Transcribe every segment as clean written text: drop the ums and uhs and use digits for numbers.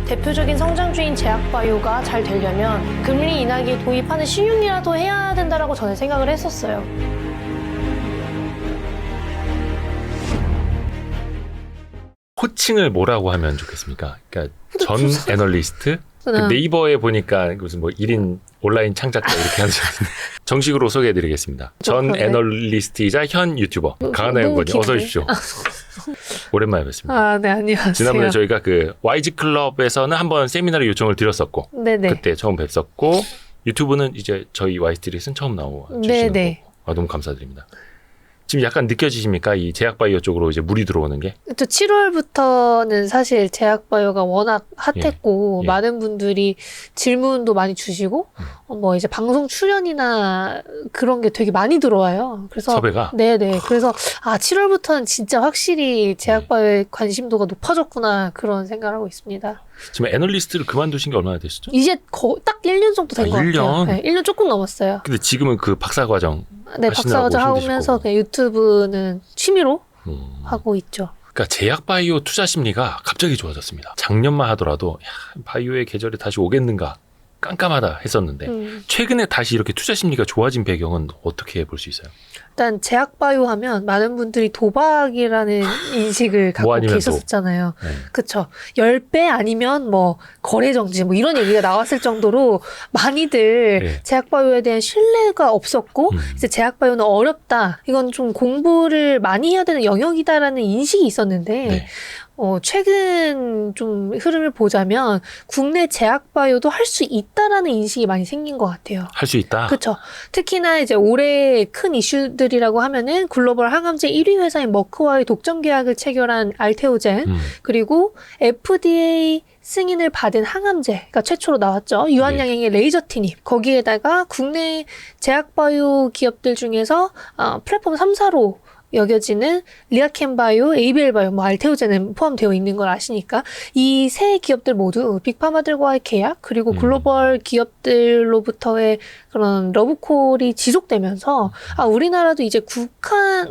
대표적인 성장주인 제약바이오가 잘 되려면 금리 인하기 도입하는 신용이라도 해야 된다라고 저는 생각을 했었어요. 호칭을 뭐라고 하면 좋겠습니까? 그러니까 전 애널리스트? 그 네이버에 보니까 무슨 뭐 1인 온라인 창작자 이렇게 하셨는데 정식으로 소개해드리겠습니다. 전 애널리스트이자 현 유튜버 강하나 연구원님 어서 오십시오. 오랜만에 뵙습니다. 아, 네, 안녕하세요. 지난번에 저희가 그 YG 클럽에서는 한번 세미나를 요청을 드렸었고 네네. 그때 처음 뵀었고 유튜브는 이제 저희 YS트릿은 처음 나오시는 네네. 거고 아, 너무 감사드립니다. 지금 약간 느껴지십니까? 이 제약바이오 쪽으로 이제 물이 들어오는 게? 또 7월부터는 사실 제약바이오가 워낙 핫했고 예. 많은 분들이 질문도 많이 주시고 뭐 이제 방송 출연이나 그런 게 되게 많이 들어와요. 그래서 섭외가? 네네. 그래서 7월부터는 진짜 확실히 제약바이오의 관심도가 높아졌구나 그런 생각을 하고 있습니다. 지금 애널리스트를 그만두신 게 얼마나 되셨죠? 이제 딱 1년 정도 된 것 같아요. 1년? 네, 1년 조금 넘었어요. 근데 지금은 그 박사과정 네, 하시느라고 박사과정 하면서 그냥 유튜브는 취미로 하고 있죠. 그러니까 제약바이오 투자 심리가 갑자기 좋아졌습니다. 작년만 하더라도 야, 바이오의 계절이 다시 오겠는가 깜깜하다 했었는데 최근에 다시 이렇게 투자 심리가 좋아진 배경은 어떻게 볼 수 있어요? 일단 제약바이오 하면 많은 분들이 도박이라는 인식을 갖고 아니면 계셨었잖아요. 네. 그쵸. 10배 아니면 뭐 거래정지 뭐 이런 얘기가 나왔을 정도로 많이들 네. 제약바이오에 대한 신뢰가 없었고 이제 제약바이오는 어렵다. 이건 좀 공부를 많이 해야 되는 영역이다라는 인식이 있었는데 네. 최근 좀 흐름을 보자면 국내 제약바이오도 할 수 있다라는 인식이 많이 생긴 것 같아요. 할 수 있다. 그렇죠. 특히나 이제 올해 큰 이슈들이라고 하면은 글로벌 항암제 1위 회사인 머크와의 독점 계약을 체결한 알테오젠 그리고 FDA 승인을 받은 항암제가 최초로 나왔죠. 유한양행의 레이저 티닙. 거기에다가 국내 제약바이오 기업들 중에서 플랫폼 3사로 여겨지는 리아켄바이오, ABL바이오, 뭐 알테오젠은 포함되어 있는 걸 아시니까 이 세 기업들 모두 빅파마들과의 계약 그리고 글로벌 기업들로부터의 그런 러브콜이 지속되면서 우리나라도 이제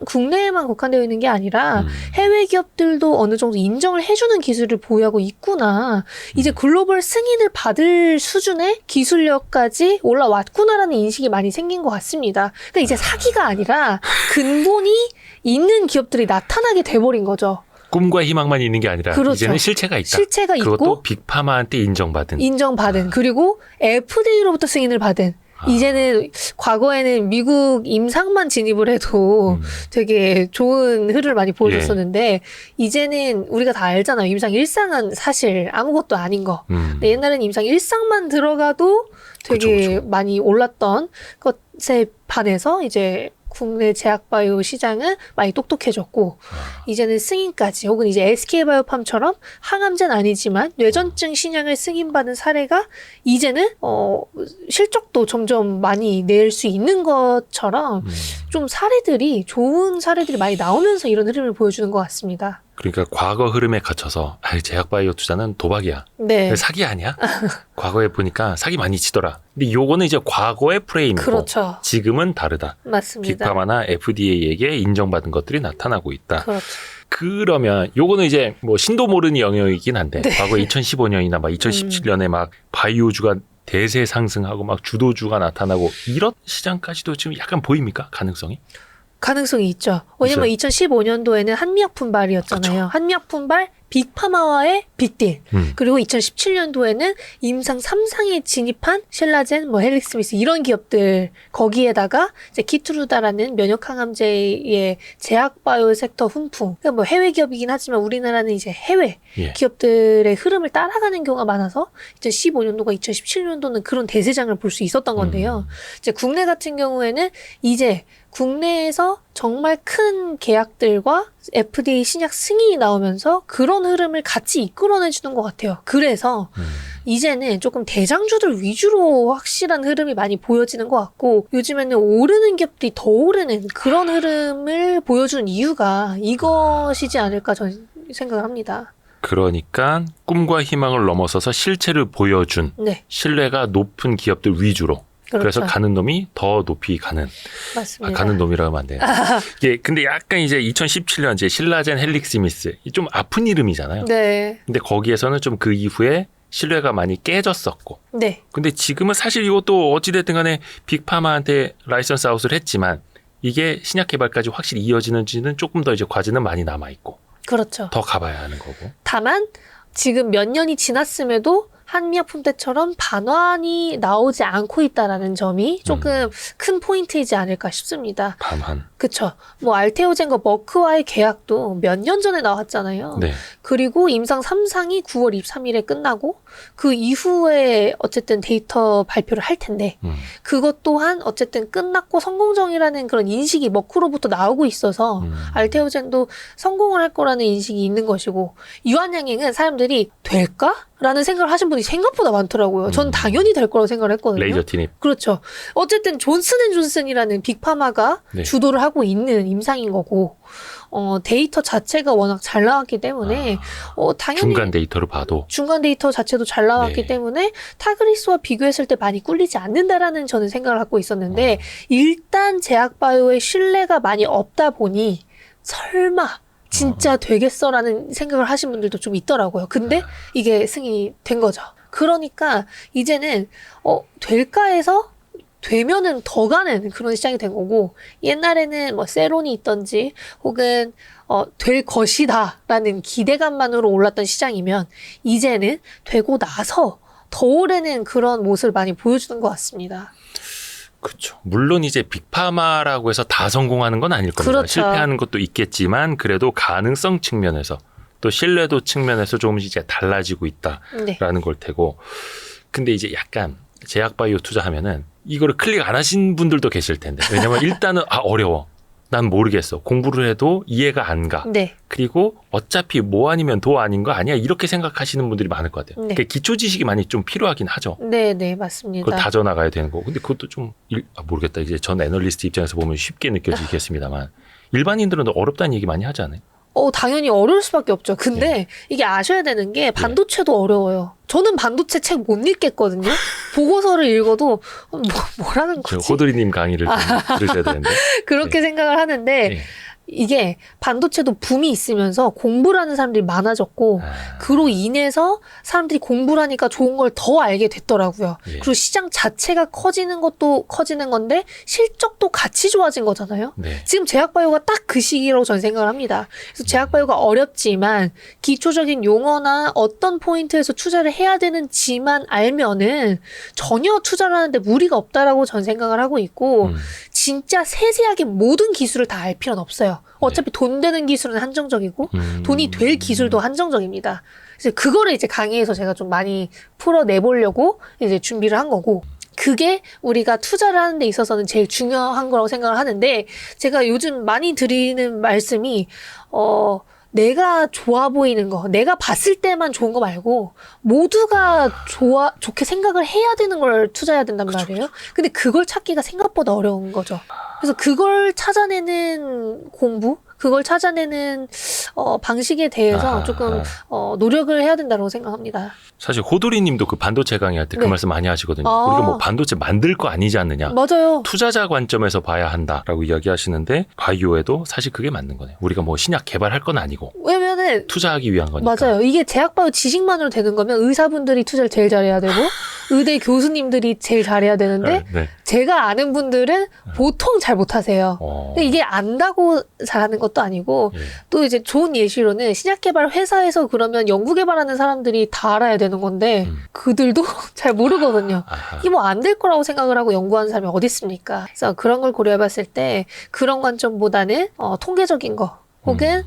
국내에만 국한되어 있는 게 아니라 해외 기업들도 어느 정도 인정을 해주는 기술을 보유하고 있구나. 이제 글로벌 승인을 받을 수준의 기술력까지 올라왔구나라는 인식이 많이 생긴 것 같습니다. 그러니까 이제 사기가 아니라 근본이 있는 기업들이 나타나게 돼버린 거죠. 꿈과 희망만 있는 게 아니라 그렇죠. 이제는 실체가 있다. 실체가 그리고 있고 또 빅파마한테 인정받은. 그리고 FDA로부터 승인을 받은. 이제는 과거에는 미국 임상만 진입을 해도 되게 좋은 흐름을 많이 보여줬었는데 이제는 우리가 다 알잖아요. 임상 1상은 사실 아무것도 아닌 거. 근데 옛날에는 임상 1상만 들어가도 되게 그쵸. 많이 올랐던 것에 반해서 이제 국내 제약바이오 시장은 많이 똑똑해졌고 이제는 승인까지 혹은 이제 SK바이오팜처럼 항암제는 아니지만 뇌전증 신약을 승인받은 사례가 이제는 실적도 점점 많이 낼 수 있는 것처럼 좀 좋은 사례들이 많이 나오면서 이런 흐름을 보여주는 것 같습니다. 그러니까 과거 흐름에 갇혀서 제약바이오 투자는 도박이야. 네. 사기 아니야? 과거에 보니까 사기 많이 치더라. 근데 요거는 이제 과거의 프레임이고 그렇죠. 지금은 다르다. 맞습니다. 빅파마나 FDA에게 인정받은 것들이 나타나고 있다. 그렇죠. 그러면 요거는 이제 뭐 신도 모르는 영역이긴 한데 과거 2015년이나 막 2017년에 막 바이오주가 대세 상승하고 막 주도주가 나타나고 이런 시장까지도 지금 약간 보입니까? 가능성이? 가능성이 있죠. 왜냐면 2015년도에는 한미약 분발이었잖아요. 한미약 분발, 빅파마와의 빅딜. 그리고 2017년도에는 임상 3상에 진입한 셸라젠, 뭐 헬릭스미스 이런 기업들 거기에다가 이제 키투루다라는 면역 항암제의 제약바이오 섹터 훈풍. 그러니까 뭐 해외 기업이긴 하지만 우리나라는 이제 해외 기업들의 흐름을 따라가는 경우가 많아서 2015년도가 2017년도는 그런 대세장을 볼 수 있었던 건데요. 이제 국내 같은 경우에는 이제 국내에서 정말 큰 계약들과 FDA 신약 승인이 나오면서 그런 흐름을 같이 이끌어내주는 것 같아요. 그래서 이제는 조금 대장주들 위주로 확실한 흐름이 많이 보여지는 것 같고 요즘에는 오르는 기업들이 더 오르는 그런 흐름을 보여주는 이유가 이것이지 않을까 저는 생각을 합니다. 그러니까 꿈과 희망을 넘어서서 실체를 보여준 신뢰가 높은 기업들 위주로 그래서 그렇죠. 가는 놈이 더 높이 가는. 맞습니다. 가는 놈이라고 하면 안 돼요. 이게 근데 약간 이제 2017년 이제 실라젠 헬릭스미스 좀 아픈 이름이잖아요. 네. 근데 거기에서는 좀 그 이후에 신뢰가 많이 깨졌었고. 네. 근데 지금은 사실 이것도 어찌됐든 간에 빅파마한테 라이선스 아웃을 했지만 이게 신약 개발까지 확실히 이어지는지는 조금 더 이제 과제는 많이 남아있고. 그렇죠. 더 가봐야 하는 거고. 다만 지금 몇 년이 지났음에도 한미약품 때처럼 반환이 나오지 않고 있다라는 점이 조금 큰 포인트이지 않을까 싶습니다. 반환. 그쵸. 뭐 알테오젠과 머크와의 계약도 몇 년 전에 나왔잖아요. 네. 그리고 임상 3상이 9월 23일에 끝나고 그 이후에 어쨌든 데이터 발표를 할 텐데 그것 또한 어쨌든 끝났고 성공적이라는 그런 인식이 머크로부터 나오고 있어서 알테오젠도 성공을 할 거라는 인식이 있는 것이고 유한양행은 사람들이 될까? 라는 생각을 하신 분이 생각보다 많더라고요. 전 당연히 될 거라고 생각을 했거든요. 레이저 티닙. 그렇죠. 어쨌든 존슨앤존슨이라는 빅파마가 네. 주도를 하고 있는 임상인 거고 데이터 자체가 워낙 잘 나왔기 때문에 당연히 중간 데이터를 봐도 중간 데이터 자체도 잘 나왔기 네. 때문에 타그리스와 비교했을 때 많이 꿀리지 않는다라는 저는 생각을 갖고 있었는데 일단 제약바이오의 신뢰가 많이 없다 보니 설마 진짜 되겠어라는 생각을 하신 분들도 좀 있더라고요. 근데 이게 승인이 된 거죠. 그러니까 이제는 될까 해서 되면은 더 가는 그런 시장이 된 거고 옛날에는 뭐 세론이 있던지 혹은 될 것이다라는 기대감만으로 올랐던 시장이면 이제는 되고 나서 더 오르는 그런 모습을 많이 보여주는 것 같습니다. 그렇죠. 물론 이제 빅파마라고 해서 다 성공하는 건 아닐 겁니다. 그렇죠. 실패하는 것도 있겠지만 그래도 가능성 측면에서 또 신뢰도 측면에서 조금씩 이제 달라지고 있다라는 네. 걸 테고. 근데 이제 약간 제약바이오 투자하면은 이거를 클릭 안 하신 분들도 계실 텐데. 왜냐면 일단은 어려워. 난 모르겠어. 공부를 해도 이해가 안 가. 네. 그리고 어차피 뭐 아니면 도 아닌 거 아니야? 이렇게 생각하시는 분들이 많을 것 같아요. 네. 그러니까 기초 지식이 많이 좀 필요하긴 하죠. 네, 네, 맞습니다. 그걸 다져나가야 되는 거고. 근데 그것도 좀, 모르겠다. 이제 전 애널리스트 입장에서 보면 쉽게 느껴지겠습니다만. 일반인들은 어렵다는 얘기 많이 하지 않아요? 당연히 어려울 수밖에 없죠. 근데 이게 아셔야 되는 게 반도체도 어려워요. 저는 반도체 책 못 읽겠거든요. 보고서를 읽어도 뭐라는 저 거지? 호돌이님 강의를 좀 들으셔야 되는데. 그렇게 생각을 하는데 네. 이게 반도체도 붐이 있으면서 공부를 하는 사람들이 많아졌고 그로 인해서 사람들이 공부를 하니까 좋은 걸 더 알게 됐더라고요. 예. 그리고 시장 자체가 커지는 것도 커지는 건데 실적도 같이 좋아진 거잖아요. 네. 지금 제약바이오가 딱 그 시기라고 저는 생각을 합니다. 그래서 제약바이오가 어렵지만 기초적인 용어나 어떤 포인트에서 투자를 해야 되는지만 알면은 전혀 투자를 하는데 무리가 없다라고 저는 생각을 하고 있고 진짜 세세하게 모든 기술을 다 알 필요는 없어요. 어차피 돈 되는 기술은 한정적이고 돈이 될 기술도 한정적입니다. 그래서 그거를 이제 강의에서 제가 좀 많이 풀어내보려고 이제 준비를 한 거고 그게 우리가 투자를 하는 데 있어서는 제일 중요한 거라고 생각을 하는데 제가 요즘 많이 드리는 말씀이 내가 좋아 보이는 거, 내가 봤을 때만 좋은 거 말고 모두가 좋게 생각을 해야 되는 걸 투자해야 된단 말이에요. 근데 그걸 찾기가 생각보다 어려운 거죠. 그래서 그걸 찾아내는 공부, 그걸 찾아내는 방식에 대해서 조금 노력을 해야 된다고 생각합니다. 사실 호돌이님도 그 반도체 강의할 때 그 네. 말씀 많이 하시거든요. 우리가 뭐 반도체 만들 거 아니지 않느냐. 맞아요. 투자자 관점에서 봐야 한다라고 이야기하시는데 바이오에도 사실 그게 맞는 거네요. 우리가 뭐 신약 개발할 건 아니고 왜냐면은 투자하기 위한 거니까. 맞아요. 이게 제약바이오 지식만으로 되는 거면 의사분들이 투자를 제일 잘해야 되고 의대 교수님들이 제일 잘해야 되는데 네. 제가 아는 분들은 보통 잘 못하세요. 근데 이게 안다고 잘하는 것도 아니고 예. 또 이제 좋은 예시로는 신약 개발 회사에서 그러면 연구 개발하는 사람들이 다 알아야 되는 건데 그들도 잘 모르거든요. 아하. 이게 뭐 안 될 거라고 생각을 하고 연구하는 사람이 어디 있습니까? 그래서 그런 걸 고려해봤을 때 그런 관점보다는 통계적인 거 혹은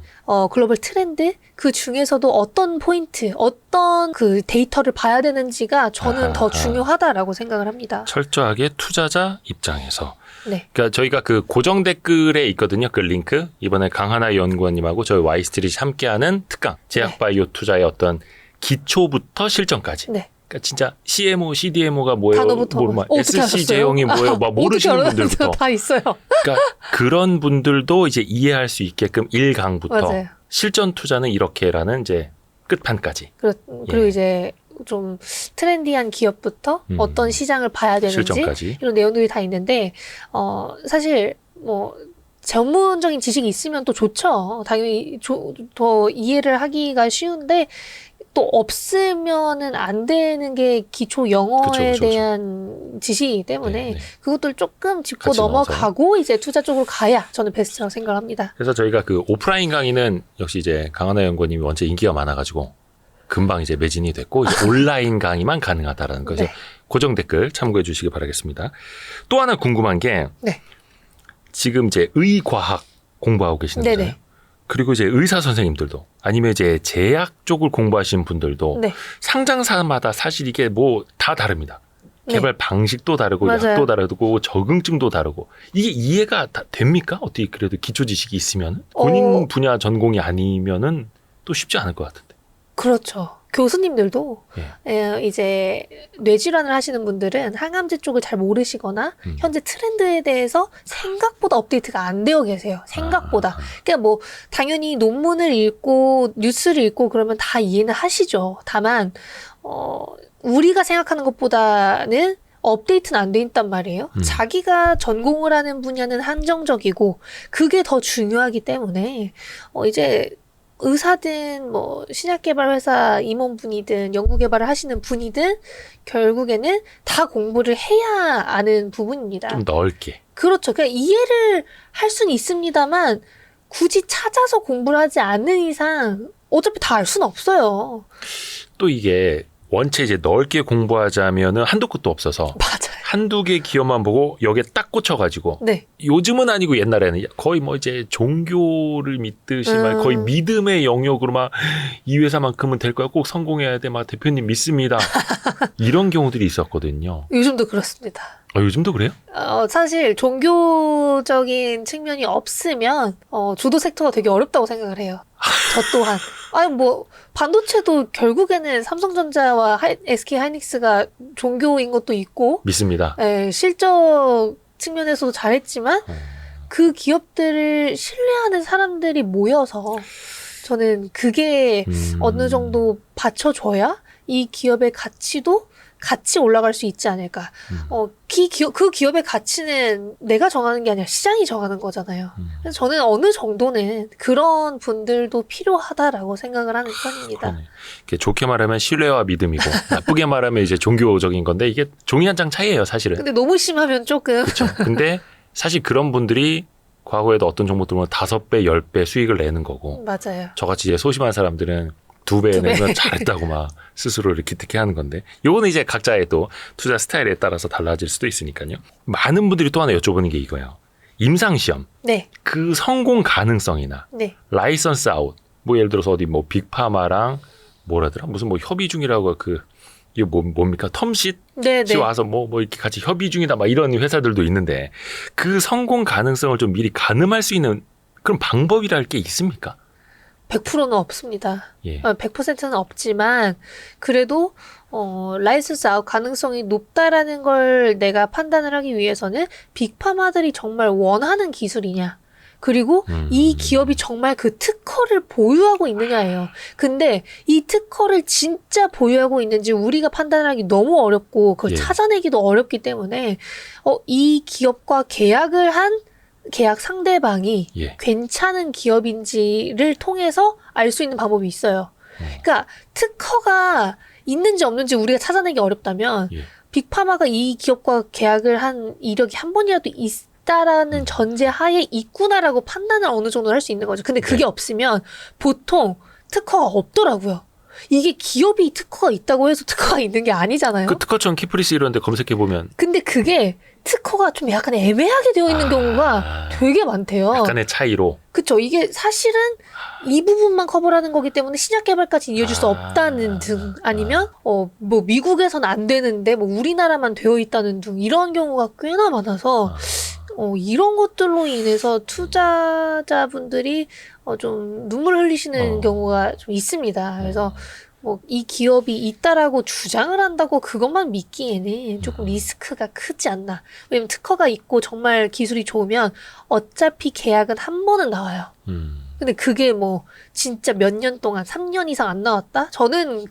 글로벌 트렌드 그 중에서도 어떤 포인트, 어떤 그 데이터를 봐야 되는지가 저는 더 중요하다라고 생각을 합니다. 철저하게 투자자 입장에서. 네. 그러니까 저희가 그 고정 댓글에 있거든요. 그 링크. 이번에 강하나 연구원님하고 저희 와이스트릿이 함께하는 특강. 제약바이오 투자의 어떤 기초부터 실전까지. 네. 그러니까 진짜 CMO, CDMO가 뭐예요? 단어부터 어떻게 SC 제형이 뭐예요? 막 모르시는 분들부터. 다 있어요. 그러니까 그런 분들도 이제 이해할 수 있게끔 1강부터 맞아요. 실전 투자는 이렇게라는 이제 끝판까지. 그리고 예. 이제 좀 트렌디한 기업부터 어떤 시장을 봐야 되는지 실전까지. 이런 내용들이 다 있는데 사실 뭐 전문적인 지식이 있으면 또 좋죠. 당연히 더 이해를 하기가 쉬운데 또 없으면은 안 되는 게 기초 영어에 그쵸. 대한 지식이기 때문에 네, 네. 그것들 조금 짚고 같이 넘어가고 이제 투자 쪽으로 가야 저는 베스트라고 생각합니다. 그래서 저희가 그 오프라인 강의는 역시 이제 강하나 연구원님이 원체 인기가 많아가지고 금방 이제 매진이 됐고 이제 온라인 강의만 가능하다라는 거죠. 네. 고정 댓글 참고해 주시기 바라겠습니다. 또 하나 궁금한 게 네. 지금 이제 의과학 공부하고 계시는 네네. 거잖아요. 그리고 이제 의사 선생님들도 아니면 이제 제약 쪽을 공부하신 분들도 네. 상장사마다 사실 이게 뭐 다 다릅니다. 개발 방식도 다르고 맞아요. 약도 다르고 적응증도 다르고 이게 이해가 다 됩니까? 어떻게 그래도 기초 지식이 있으면 본인 분야 전공이 아니면은 또 쉽지 않을 것 같은데. 그렇죠. 교수님들도 예. 이제 뇌질환을 하시는 분들은 항암제 쪽을 잘 모르시거나 현재 트렌드에 대해서 생각보다 업데이트가 안 되어 계세요. 생각보다. 그러니까 뭐 당연히 논문을 읽고 뉴스를 읽고 그러면 다 이해는 하시죠. 다만 우리가 생각하는 것보다는 업데이트는 안 돼 있단 말이에요. 자기가 전공을 하는 분야는 한정적이고 그게 더 중요하기 때문에 이제 의사든 뭐 신약개발 회사 임원분이든 연구개발을 하시는 분이든 결국에는 다 공부를 해야 아는 부분입니다. 좀 넓게. 그렇죠. 그러니까 이해를 할 수는 있습니다만 굳이 찾아서 공부를 하지 않는 이상 어차피 다 알 수는 없어요. 또 이게 원체 이제 넓게 공부하자면은 한도 끝도 없어서 맞아요. 한두 개 기업만 보고 여기에 딱 꽂혀가지고 네. 요즘은 아니고 옛날에는 거의 뭐 이제 종교를 믿듯이 막 거의 믿음의 영역으로 막 이 회사만큼은 될 거야 꼭 성공해야 돼 막 대표님 믿습니다 이런 경우들이 있었거든요. 요즘도 그렇습니다. 요즘도 그래요? 사실 종교적인 측면이 없으면 주도 섹터가 되게 어렵다고 생각을 해요. 저 또한. 아니 뭐 반도체도 결국에는 삼성전자와 SK 하이닉스가 종교인 것도 있고 믿습니다. 실적 측면에서도 잘했지만 그 기업들을 신뢰하는 사람들이 모여서 저는 그게 어느 정도 받쳐줘야 이 기업의 가치도 같이 올라갈 수 있지 않을까. 그 기업의 가치는 내가 정하는 게 아니라 시장이 정하는 거잖아요. 그래서 저는 어느 정도는 그런 분들도 필요하다라고 생각을 하는 편입니다. 그러네. 이렇게 좋게 말하면 신뢰와 믿음이고 나쁘게 말하면 이제 종교적인 건데 이게 종이 한 장 차이예요, 사실은. 근데 너무 심하면 조금. 그렇죠. 근데 사실 그런 분들이 과거에도 어떤 종목 들면 5배, 10배 수익을 내는 거고 맞아요. 저같이 이제 소심한 사람들은 2배 내면 잘했다고 막 스스로를 기특해 하는 건데 요거는 이제 각자의 또 투자 스타일에 따라서 달라질 수도 있으니까요. 많은 분들이 또 하나 여쭤보는 게 이거예요. 임상시험. 네. 그 성공 가능성이나 네. 라이선스 아웃. 뭐 예를 들어서 어디 뭐 빅파마랑 뭐라더라? 무슨 뭐 협의 중이라고 이거 뭡니까? 텀쉿? 네. 와서 뭐 이렇게 같이 협의 중이다 막 이런 회사들도 있는데 그 성공 가능성을 좀 미리 가늠할 수 있는 그런 방법이랄 게 있습니까? 100%는 없습니다. 예. 100%는 없지만 그래도 라이선스 아웃 가능성이 높다라는 걸 내가 판단을 하기 위해서는 빅파마들이 정말 원하는 기술이냐. 그리고 이 기업이 정말 그 특허를 보유하고 있느냐예요. 근데 이 특허를 진짜 보유하고 있는지 우리가 판단하기 너무 어렵고 그걸 예. 찾아내기도 어렵기 때문에 이 기업과 계약을 한 계약 상대방이 예. 괜찮은 기업인지를 통해서 알 수 있는 방법이 있어요. 그러니까 특허가 있는지 없는지 우리가 찾아내기 어렵다면 예. 빅파마가 이 기업과 계약을 한 이력이 한 번이라도 있다라는 전제 하에 있구나라고 판단을 어느 정도 할 수 있는 거죠. 근데 그게 네. 없으면 보통 특허가 없더라고요. 이게 기업이 특허가 있다고 해서 특허가 있는 게 아니잖아요. 그 특허청 키프리스 이런 데 검색해 보면 근데 그게 특허가 좀 약간 애매하게 되어 있는 경우가 되게 많대요. 약간의 차이로 그쵸. 이게 사실은 이 부분만 커버하는 거기 때문에 신약 개발까지 이어질 수 없다는 등 아니면 뭐 미국에선 안 되는데 뭐 우리나라만 되어 있다는 등 이런 경우가 꽤나 많아서 이런 것들로 인해서 투자자분들이 좀 눈물 흘리시는 경우가 좀 있습니다. 그래서 뭐 이 기업이 있다라고 주장을 한다고 그것만 믿기에는 조금 리스크가 크지 않나. 왜냐면 특허가 있고 정말 기술이 좋으면 어차피 계약은 한 번은 나와요. 근데 그게 뭐 진짜 몇 년 동안 3년 이상 안 나왔다? 저는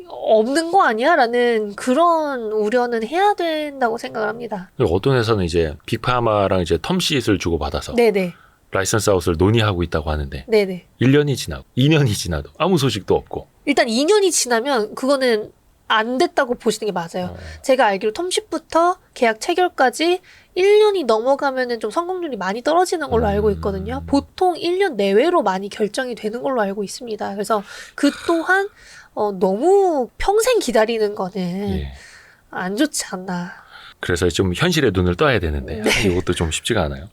없는 거 아니야? 라는 그런 우려는 해야 된다고 생각을 합니다. 어떤 회사는 이제 빅파마랑 이제 텀쉿을 주고 받아서 네네. 라이선스 아웃을 논의하고 있다고 하는데 네네. 1년이 지나고 2년이 지나도 아무 소식도 없고 일단 2년이 지나면 그거는 안 됐다고 보시는 게 맞아요. 제가 알기로 텀쉽부터 계약 체결까지 1년이 넘어가면은 좀 성공률이 많이 떨어지는 걸로 알고 있거든요. 보통 1년 내외로 많이 결정이 되는 걸로 알고 있습니다. 그래서 그 또한 너무 평생 기다리는 거는 예. 안 좋지 않나. 그래서 좀 현실에 눈을 떠야 되는데 네. 이것도 좀 쉽지가 않아요.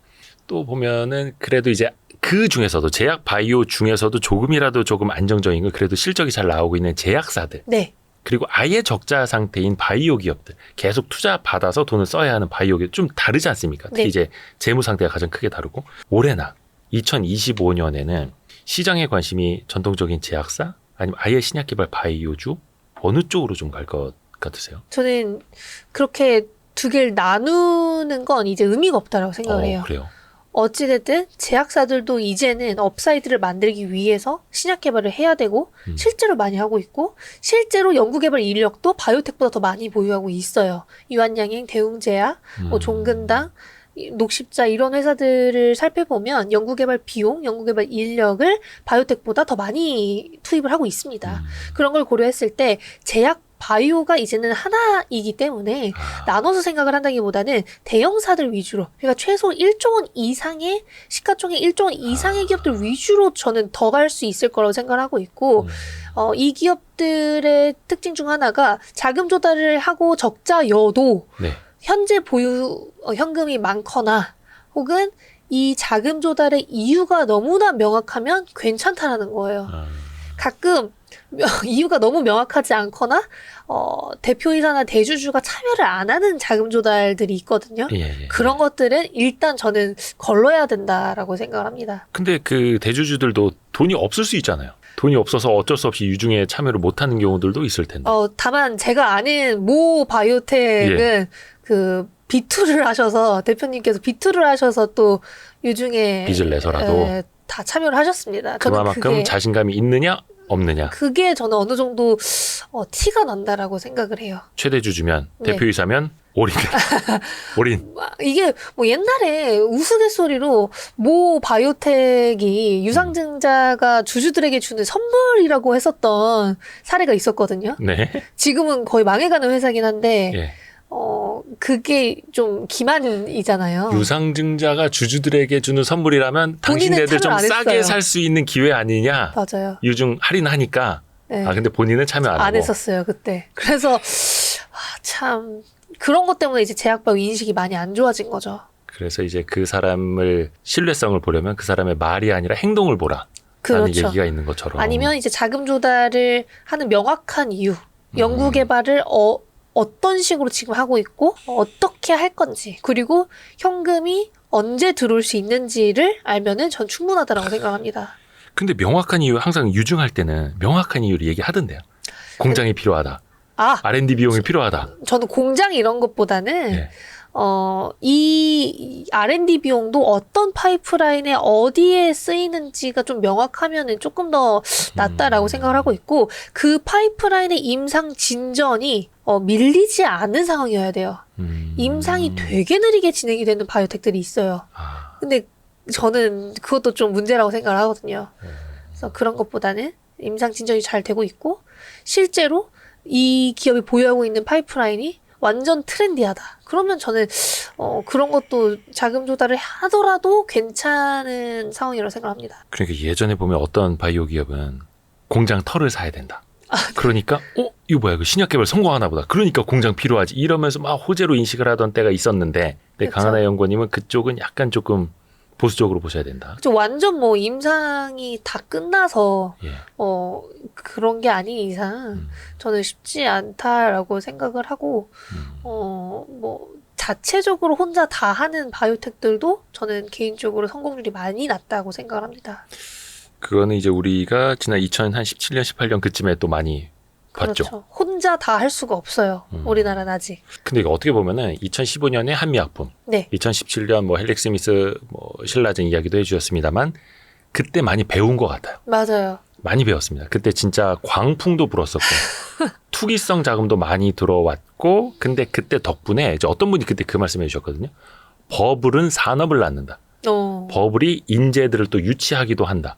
또 보면은 그래도 이제 그 중에서도 제약 바이오 중에서도 조금이라도 조금 안정적인 거 그래도 실적이 잘 나오고 있는 제약사들 네. 그리고 아예 적자 상태인 바이오 기업들 계속 투자 받아서 돈을 써야 하는 바이오 기업 좀 다르지 않습니까? 특히 네. 이제 재무 상태가 가장 크게 다르고 올해나 2025년에는 시장에 관심이 전통적인 제약사 아니면 아예 신약 개발 바이오주 어느 쪽으로 좀 갈 것 같으세요? 저는 그렇게 두 개를 나누는 건 이제 의미가 없다라고 생각을 해요. 그래요. 어찌됐든 제약사들도 이제는 업사이드를 만들기 위해서 신약 개발을 해야 되고 실제로 많이 하고 있고 실제로 연구개발 인력도 바이오텍보다 더 많이 보유하고 있어요. 유한양행, 대웅제약, 뭐 종근당, 녹십자 이런 회사들을 살펴보면 연구개발 비용, 연구개발 인력을 바이오텍보다 더 많이 투입을 하고 있습니다. 그런 걸 고려했을 때 제약 바이오가 이제는 하나이기 때문에 나눠서 생각을 한다기보다는 대형사들 위주로 그러니까 최소 1조 원 이상의 시가총액 1조 원 이상의 기업들 위주로 저는 더 갈 수 있을 거라고 생각을 하고 있고 이 기업들의 특징 중 하나가 자금 조달을 하고 적자여도 네. 현재 보유 현금이 많거나 혹은 이 자금 조달의 이유가 너무나 명확하면 괜찮다라는 거예요. 가끔 이유가 너무 명확하지 않거나 대표이사나 대주주가 참여를 안 하는 자금 조달들이 있거든요. 예. 그런 것들은 일단 저는 걸러야 된다라고 생각을 합니다. 근데 그 대주주들도 돈이 없을 수 있잖아요. 돈이 없어서 어쩔 수 없이 유중에 참여를 못하는 경우들도 있을 텐데. 다만 제가 아는 모 바이오텍은 그 B2를 하셔서 대표님께서 B2를 하셔서 또 유중에 빚을 내서라도 다 참여를 하셨습니다. 저는 그만큼 자신감이 있느냐 없느냐. 그게 저는 어느 정도 티가 난다라고 생각을 해요. 최대 주주면 네. 대표이사면 올인. 올인. 이게 뭐 옛날에 우스갯소리로 모 바이오텍이 유상증자가 주주들에게 주는 선물이라고 했었던 사례가 있었거든요. 네. 지금은 거의 망해가는 회사긴 한데 예. 그게 좀 기만이잖아요. 유상증자가 주주들에게 주는 선물이라면 본인은 당신네들 좀 참여 안 싸게 했어요. 살 수 있는 기회 아니냐. 맞아요. 유중 할인하니까. 네. 근데 본인은 참여 안 하고. 안 했었어요 그때. 그래서 참 그런 것 때문에 이제 제약바이오 인식이 많이 안 좋아진 거죠. 그래서 이제 그 사람을 신뢰성을 보려면 그 사람의 말이 아니라 행동을 보라. 라는 그렇죠. 얘기가 있는 것처럼. 아니면 이제 자금 조달을 하는 명확한 이유, 연구 개발을 어떤 식으로 지금 하고 있고 어떻게 할 건지 그리고 현금이 언제 들어올 수 있는지를 알면은 전 충분하다라고 생각합니다. 근데 명확한 이유 항상 유중할 때는 명확한 이유를 얘기하던데요. 공장이 필요하다. R&D 비용이 필요하다. 저는 공장 이런 것보다는 네. 이 R&D 비용도 어떤 파이프라인에 어디에 쓰이는지가 좀 명확하면은 조금 더 낫다라고 생각을 하고 있고 그 파이프라인의 임상 진전이 밀리지 않는 상황이어야 돼요. 임상이 되게 느리게 진행이 되는 바이오텍들이 있어요. 근데 저는 그것도 좀 문제라고 생각을 하거든요. 그래서 그런 것보다는 임상 진전이 잘 되고 있고 실제로 이 기업이 보유하고 있는 파이프라인이 완전 트렌디하다. 그러면 저는 그런 것도 자금 조달을 하더라도 괜찮은 상황이라고 생각합니다. 그러니까 예전에 보면 어떤 바이오 기업은 공장 털을 사야 된다. 그러니까 이거 뭐야? 그 신약 개발 성공하나 보다. 그러니까 공장 필요하지. 이러면서 막 호재로 인식을 하던 때가 있었는데 근데 그쵸. 강하나 연구원님은 그쪽은 약간 조금 보수적으로 보셔야 된다. 완전 뭐 임상이 다 끝나서 예. 그런 게 아닌 이상 저는 쉽지 않다라고 생각을 하고 뭐 자체적으로 혼자 다 하는 바이오텍들도 저는 개인적으로 성공률이 많이 낮다고 생각을 합니다. 그거는 이제 우리가 지난 2017년, 18년 그쯤에 또 많이 봤죠. 그렇죠. 혼자 다 할 수가 없어요. 우리나라는 아직. 근데 이거 어떻게 보면은 2015년에 한미약품, 네. 2017년 뭐 헬릭스미스, 뭐 신라젠 이야기도 해주셨습니다만 그때 많이 배운 것 같아요. 맞아요. 많이 배웠습니다. 그때 진짜 광풍도 불었었고 투기성 자금도 많이 들어왔고 근데 그때 덕분에 이제 어떤 분이 그때 그 말씀해 주셨거든요. 버블은 산업을 낳는다. 버블이 인재들을 또 유치하기도 한다.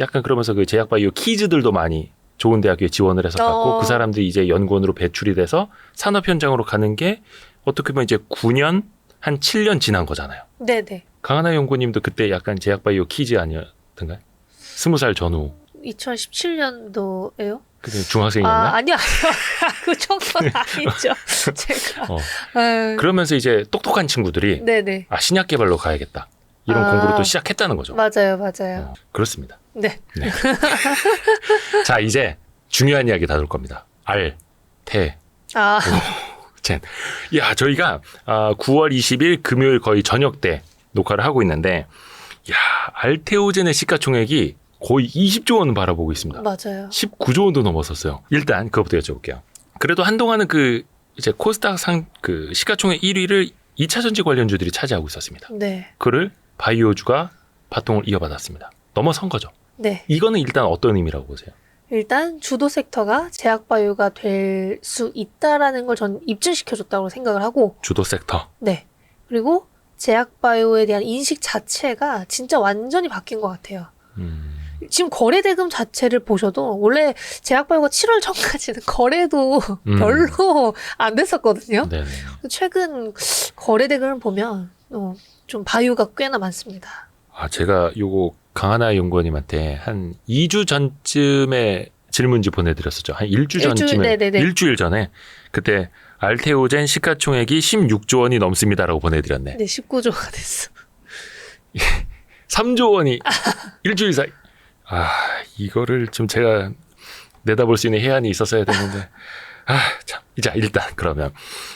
약간 그러면서 그 제약바이오 키즈들도 많이 좋은 대학교에 지원을 해서 갔고 어. 그 사람들이 이제 연구원으로 배출이 돼서 산업 현장으로 가는 게 어떻게 보면 이제 9년 한 7년 지난 거잖아요. 네네. 강하나 연구님도 그때 약간 제약바이오 키즈 아니었던가요? 20살 전후. 2017년도에요? 그때 중학생이었나? 아니요. 그 정도는 아니죠. 제가. 어. 아유, 그러면서 이제 똑똑한 친구들이 네네. 신약 개발로 가야겠다. 이런 아. 공부를 또 시작했다는 거죠. 맞아요. 그렇습니다. 네. 네. 자, 이제 중요한 이야기 다룰 겁니다. 알, 테, 아, 젠. 야, 저희가 9월 20일 금요일 거의 저녁 때 녹화를 하고 있는데, 야, 알테오젠의 시가총액이 거의 20조 원 바라보고 있습니다. 맞아요. 19조 원도 넘었었어요. 일단 그것부터 여쭤볼게요. 그래도 한동안은 이제 코스닥 시가총액 1위를 2차 전지 관련주들이 차지하고 있었습니다. 네. 그를 바이오주가 바통을 이어받았습니다. 넘어선 거죠. 네. 이거는 일단 어떤 의미라고 보세요? 일단 주도 섹터가 제약바이오가 될 수 있다라는 걸 전 입증시켜줬다고 생각을 하고, 주도 섹터. 네. 그리고 제약바이오에 대한 인식 자체가 진짜 완전히 바뀐 것 같아요. 지금 거래 대금 자체를 보셔도 원래 제약바이오가 7월 전까지는 거래도 별로 안 됐었거든요. 네네. 최근 거래 대금을 보면 좀 바이오가 꽤나 많습니다. 제가 요거 강하나 연구원님한테 한 2주 전쯤에 질문지 보내드렸었죠. 한 일주일 전에 그때 알테오젠 시가총액이 16조 원이 넘습니다라고 보내드렸네. 네, 19조가 됐어. 3조 원이 일주일 사이. 이거를 좀 제가 내다볼 수 있는 해안이 있었어야 됐는데. 참. 자, 일단 그러면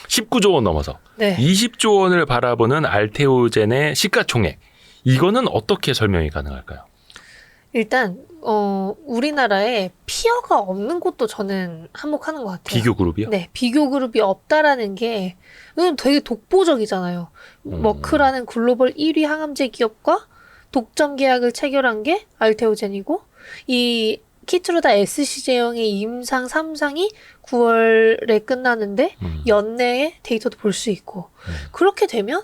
19조 원 넘어서 네. 20조 원을 바라보는 알테오젠의 시가총액. 이거는 어떻게 설명이 가능할까요? 일단 우리나라에 피어가 없는 곳도 저는 한몫하는 것 같아요. 비교 그룹이요? 네, 비교 그룹이 없다라는 게 되게 독보적이잖아요. 머크라는 글로벌 1위 항암제 기업과 독점 계약을 체결한 게 알테오젠이고, 이 키트루다 SC 제형의 임상 3상이 9월에 끝나는데 연내에 데이터도 볼 수 있고, 그렇게 되면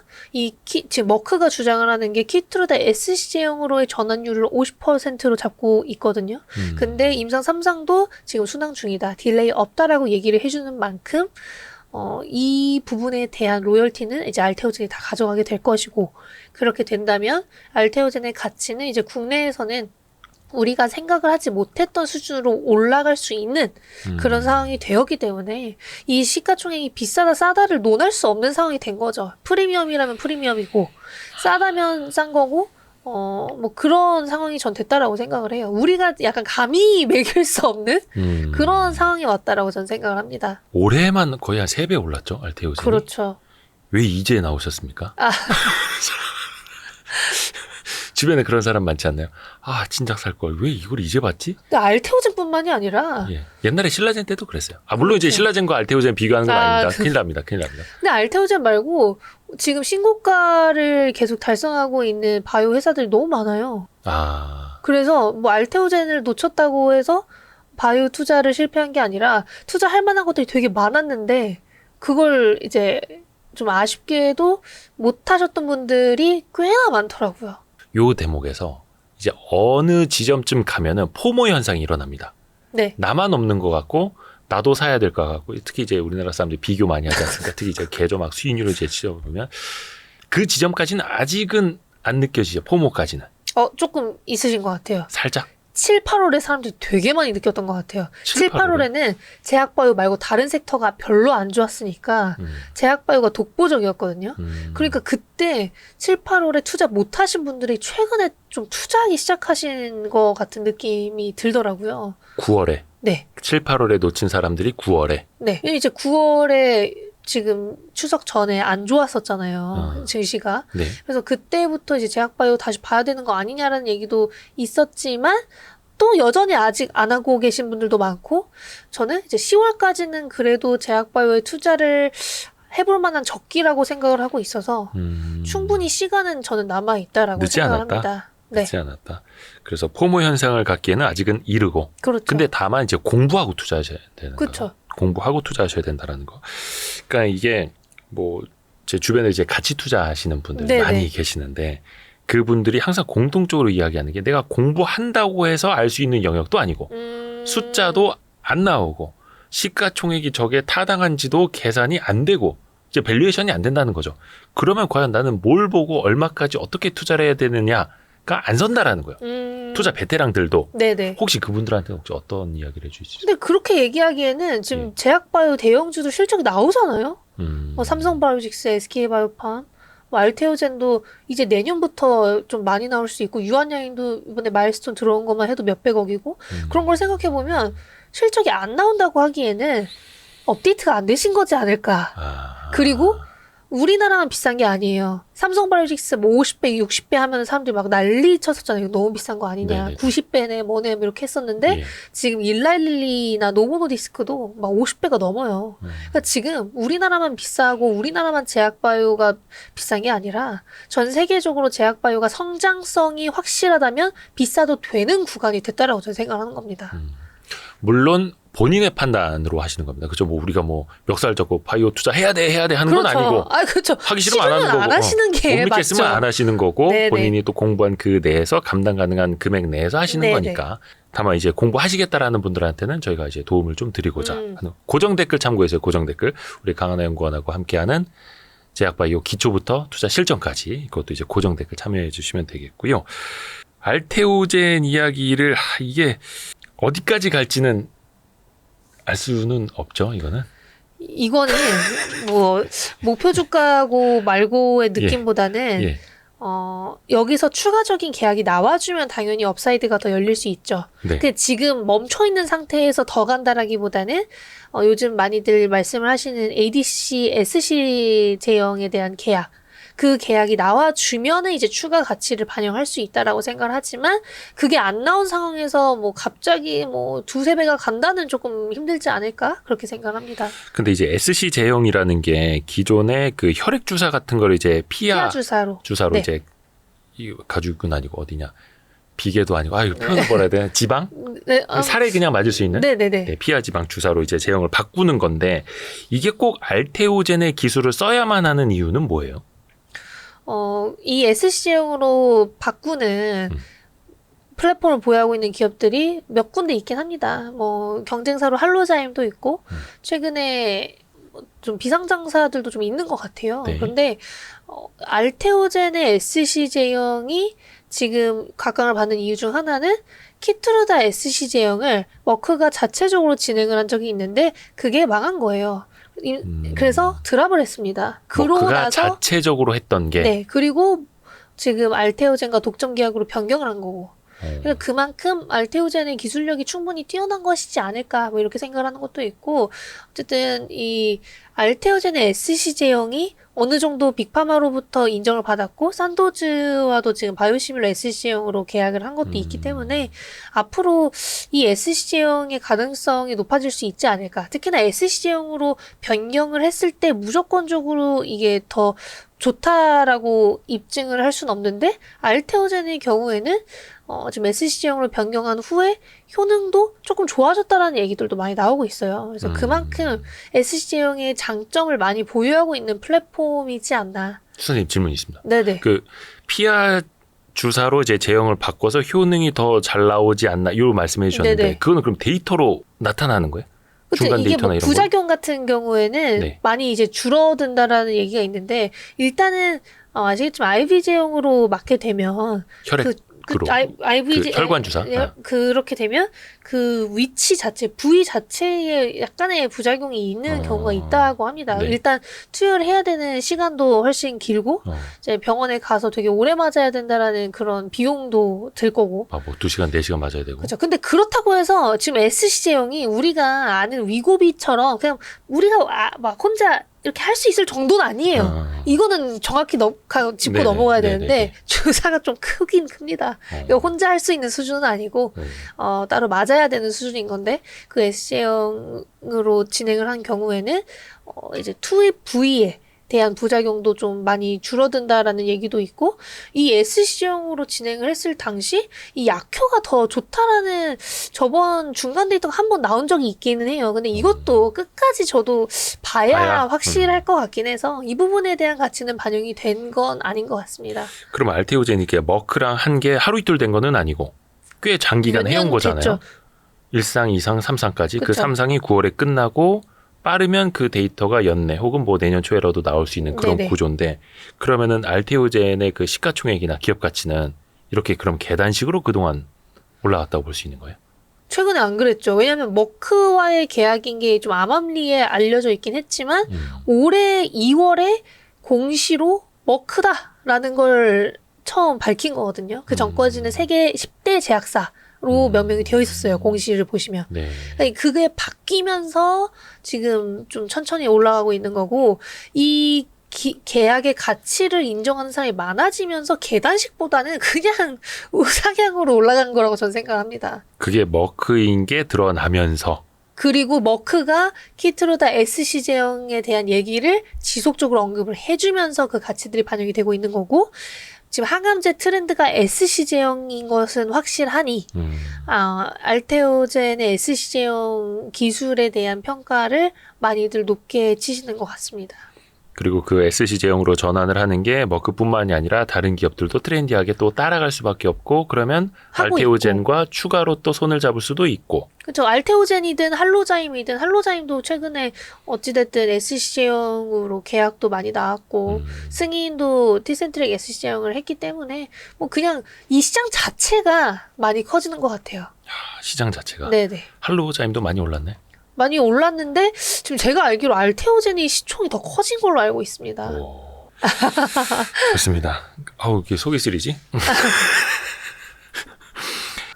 지금 머크가 주장을 하는 게 키트루다 SC 제형으로의 전환율을 50%로 잡고 있거든요. 근데 임상 3상도 지금 순항 중이다, 딜레이 없다라고 얘기를 해주는 만큼 이 부분에 대한 로열티는 이제 알테오젠이 다 가져가게 될 것이고, 그렇게 된다면 알테오젠의 가치는 이제 국내에서는 우리가 생각을 하지 못했던 수준으로 올라갈 수 있는 그런 상황이 되었기 때문에 이 시가총액이 비싸다 싸다를 논할 수 없는 상황이 된 거죠. 프리미엄이라면 프리미엄이고 싸다면 싼 거고, 뭐 그런 상황이 전 됐다라고 생각을 해요. 우리가 약간 감히 매길 수 없는 그런 상황이 왔다라고 전 생각을 합니다. 올해만 거의 한 3배 올랐죠, 알테오젠이. 그렇죠. 왜 이제 나오셨습니까? 주변에 그런 사람 많지 않나요? 진작 살 걸. 왜 이걸 이제 봤지? 근데 알테오젠뿐만이 아니라 옛날에 신라젠 때도 그랬어요. 물론 이제 그렇죠. 신라젠과 알테오젠 비교하는 건 아닙니다. 큰일 납니다. 근데 알테오젠 말고 지금 신고가를 계속 달성하고 있는 바이오 회사들이 너무 많아요. 그래서 뭐 알테오젠을 놓쳤다고 해서 바이오 투자를 실패한 게 아니라 투자할 만한 것들이 되게 많았는데 그걸 이제 좀 아쉽게도 못 하셨던 분들이 꽤나 많더라고요. 요 대목에서 이제 어느 지점쯤 가면은 포모 현상이 일어납니다. 네. 나만 없는 것 같고 나도 사야 될 것 같고, 특히 이제 우리나라 사람들이 비교 많이 하지 않습니까? 특히 이제 개조 막 수익률을 지적보면 그 지점까지는 아직은 안 느껴지죠. 포모까지는. 조금 있으신 것 같아요. 살짝. 7, 8월에 사람들이 되게 많이 느꼈던 것 같아요. 7, 8월에는 제약바이오 말고 다른 섹터가 별로 안 좋았으니까 제약바이오가 독보적이었거든요. 그러니까 그때 7, 8월에 투자 못 하신 분들이 최근에 좀 투자하기 시작하신 것 같은 느낌이 들더라고요. 9월에. 네. 7, 8월에 놓친 사람들이 9월에. 네. 이제 9월에 지금 추석 전에 안 좋았었잖아요. 증시가. 네. 그래서 그때부터 이제 제약바이오 다시 봐야 되는 거 아니냐라는 얘기도 있었지만 또 여전히 아직 안 하고 계신 분들도 많고, 저는 이제 10월까지는 그래도 제약바이오에 투자를 해볼 만한 적기라고 생각을 하고 있어서 충분히 시간은 저는 남아있다라고 늦지 생각을 않았다? 합니다. 늦지 않았다. 그래서 포모 현상을 갖기에는 아직은 이르고. 그렇죠. 근데 다만 이제 공부하고 투자하셔야 되는 거. 그렇죠. 공부하고 투자하셔야 된다라는 거. 그러니까 이게 뭐 제 주변에 이제 같이 투자하시는 분들이 네네. 많이 계시는데, 그분들이 항상 공통적으로 이야기하는 게 내가 공부한다고 해서 알 수 있는 영역도 아니고 숫자도 안 나오고 시가총액이 저게 타당한지도 계산이 안 되고 이제 밸류에이션이 안 된다는 거죠. 그러면 과연 나는 뭘 보고 얼마까지 어떻게 투자를 해야 되느냐가 안 선다라는 거예요. 투자 베테랑들도. 네네. 혹시 그분들한테 혹시 어떤 이야기를 해줄 수 있어요? 근데 그렇게 얘기하기에는 지금 예. 제약바이오 대형주도 실적이 나오잖아요. 뭐 삼성바이오직스, SK바이오팜, 뭐 알테오젠도 이제 내년부터 좀 많이 나올 수 있고 유한양인도 이번에 마일스톤 들어온 것만 해도 몇백억이고 그런 걸 생각해 보면 실적이 안 나온다고 하기에는 업데이트가 안 되신 거지 않을까. 그리고 우리나라만 비싼 게 아니에요. 삼성바이오직스 뭐 50배, 60배 하면 사람들이 막 난리 쳤었잖아요. 이거 너무 비싼 거 아니냐. 네네. 90배네, 뭐네, 뭐 이렇게 했었는데 예. 지금 일라일리나 노보노디스크도 막 50배가 넘어요. 그러니까 지금 우리나라만 비싸고 우리나라만 제약바이오가 비싼 게 아니라 전 세계적으로 제약바이오가 성장성이 확실하다면 비싸도 되는 구간이 됐다라고 저는 생각하는 겁니다. 물론 본인의 판단으로 하시는 겁니다. 그죠? 뭐 우리가 뭐 멱살 잡고 바이오 투자 해야 돼 하는 건 아니고 그렇죠. 하기 싫으면 안 하는 거고 안 하시는 게 못 믿겠으면 맞죠. 안 하시는 거고 네네. 본인이 또 공부한 그 내에서 감당 가능한 금액 내에서 하시는 네네. 거니까 다만 이제 공부하시겠다라는 분들한테는 저희가 이제 도움을 좀 드리고자 하는 고정 댓글 참고해서 고정 댓글 우리 강하나 연구원하고 함께하는 제약바이오 기초부터 투자 실전까지 이것도 이제 고정 댓글 참여해 주시면 되겠고요. 알테오젠 이야기를 이게 어디까지 갈지는 알 수는 없죠, 이거는. 이거는 뭐 목표 주가고 말고의 느낌보다는 예. 여기서 추가적인 계약이 나와주면 당연히 업사이드가 더 열릴 수 있죠. 네. 근데 지금 멈춰 있는 상태에서 더 간다라기보다는 요즘 많이들 말씀을 하시는 ADC, SC 제형에 대한 계약. 그 계약이 나와주면은 이제 추가 가치를 반영할 수 있다라고 생각을 하지만 그게 안 나온 상황에서 뭐 갑자기 뭐 두세 배가 간다는 조금 힘들지 않을까? 그렇게 생각을 합니다. 근데 이제 SC 제형이라는 게 기존의 그 혈액 주사 같은 걸 이제 피하 주사로 주사로 네. 이제 이 가죽은 아니고 어디냐 비계도 아니고 이거 표현을 뭐라 해야 되나 지방 네, 살에 그냥 맞을 수 있는 네네네. 네, 피하 지방 주사로 이제 제형을 바꾸는 건데 이게 꼭 알테오젠의 기술을 써야만 하는 이유는 뭐예요? 이 SC형으로 바꾸는 플랫폼을 보유하고 있는 기업들이 몇 군데 있긴 합니다. 뭐 경쟁사로 할로자임도 있고 최근에 좀 비상장사들도 좀 있는 것 같아요. 네. 그런데 알테오젠의 SC 제형이 지금 각광을 받는 이유 중 하나는 키트루다 SC 제형을 머크가 자체적으로 진행을 한 적이 있는데 그게 망한 거예요. 그래서 드랍을 했습니다. 그러고 머크가 나서 자체적으로 했던 게 네, 그리고 지금 알테오젠과 독점 계약으로 변경을 한 거고. 그러니까 그만큼 알테오젠의 기술력이 충분히 뛰어난 것이지 않을까 뭐 이렇게 생각을 하는 것도 있고 어쨌든 이 알테오젠의 SC 제형이 어느 정도 빅파마로부터 인정을 받았고 산도즈와도 지금 바이오시밀러 SC 제형으로 계약을 한 것도 있기 때문에 앞으로 이 SC 제형의 가능성이 높아질 수 있지 않을까. 특히나 SC 제형으로 변경을 했을 때 무조건적으로 이게 더 좋다라고 입증을 할 수는 없는데 알테오젠의 경우에는 지금 SC형으로 변경한 후에 효능도 조금 좋아졌다라는 얘기들도 많이 나오고 있어요. 그래서 그만큼 SC형의 장점을 많이 보유하고 있는 플랫폼이지 않나. 선생님 질문이 있습니다. 네네. 그 피하 주사로 이제 제형을 바꿔서 효능이 더 잘 나오지 않나 이 말씀해 주셨는데 네네. 그거는 그럼 데이터로 나타나는 거예요? 그쵸. 중간 이게 데이터나 뭐 이런 부작용 같은 경우에는 네. 많이 이제 줄어든다라는 얘기가 있는데 일단은 아시겠지만 IV 제형으로 맞게 되면 혈액 IV 혈관 주사 그렇게 되면 그 위치 자체, 부위 자체에 약간의 부작용이 있는 경우가 있다고 합니다. 네. 일단 투여를 해야 되는 시간도 훨씬 길고 이제 병원에 가서 되게 오래 맞아야 된다라는 그런 비용도 들 거고. 뭐 2시간, 4시간 맞아야 되고. 그렇죠. 근데 그렇다고 해서 지금 SC 제형이 우리가 아는 위고비처럼 그냥 우리가 막 혼자 이렇게 할 수 있을 정도는 아니에요. 이거는 정확히 짚고 네네, 넘어가야 네네. 되는데 주사가 좀 크긴 큽니다. 이거 혼자 할 수 있는 수준은 아니고 따로 맞아야 되는 수준인 건데 그 SC형으로 진행을 한 경우에는 이제 투입 부위에 대한 부작용도 좀 많이 줄어든다라는 얘기도 있고 이 SC형으로 진행을 했을 당시 이 약효가 더 좋다라는 저번 중간 데이터가 한 번 나온 적이 있기는 해요. 근데 이것도 끝까지 저도 봐야 확실할 것 같긴 해서 이 부분에 대한 가치는 반영이 된 건 아닌 것 같습니다. 그럼 알테오젠이 머크랑 한 게 하루 이틀 된 거는 아니고 꽤 장기간 해온 거잖아요. 됐죠. 1상, 2상, 3상까지 그 그쵸. 3상이 9월에 끝나고 빠르면 그 데이터가 연내 혹은 뭐 내년 초에라도 나올 수 있는 그런 네네. 구조인데 그러면은 알테오젠의 그 시가총액이나 기업 가치는 이렇게 그럼 계단식으로 그동안 올라갔다고 볼 수 있는 거예요? 최근에 안 그랬죠. 왜냐하면 머크와의 계약인 게 좀 암암리에 알려져 있긴 했지만 올해 2월에 공시로 머크다라는 걸 처음 밝힌 거거든요. 그 전까지는 세계 10대 제약사로 명명이 되어 있었어요. 공시를 보시면. 네. 그러니까 그게 바뀌면서 지금 좀 천천히 올라가고 있는 거고 이 계약의 가치를 인정하는 사람이 많아지면서 계단식보다는 그냥 우상향으로 올라간 거라고 저는 생각합니다. 그게 머크인 게 드러나면서 그리고 머크가 키트로다 SC 제형에 대한 얘기를 지속적으로 언급을 해주면서 그 가치들이 반영이 되고 있는 거고 지금 항암제 트렌드가 SC 제형인 것은 확실하니 알테오젠의 SC 제형 기술에 대한 평가를 많이들 높게 치시는 것 같습니다. 그리고 그 SC 제형으로 전환을 하는 게 머크뿐만이 아니라 다른 기업들도 트렌디하게 또 따라갈 수밖에 없고 그러면 하고 알테오젠과 추가로 또 손을 잡을 수도 있고 그렇죠. 알테오젠이든 할로자임이든 할로자임도 최근에 어찌됐든 SC 제형으로 계약도 많이 나왔고 승인도 티센트랙 SC 제형을 했기 때문에 뭐 그냥 이 시장 자체가 많이 커지는 것 같아요. 시장 자체가 네네. 할로자임도 많이 올랐네. 많이 올랐는데 지금 제가 알기로 알테오젠이 시총이 더 커진 걸로 알고 있습니다. 오, 좋습니다. 아우 이게 속이 쓰리지?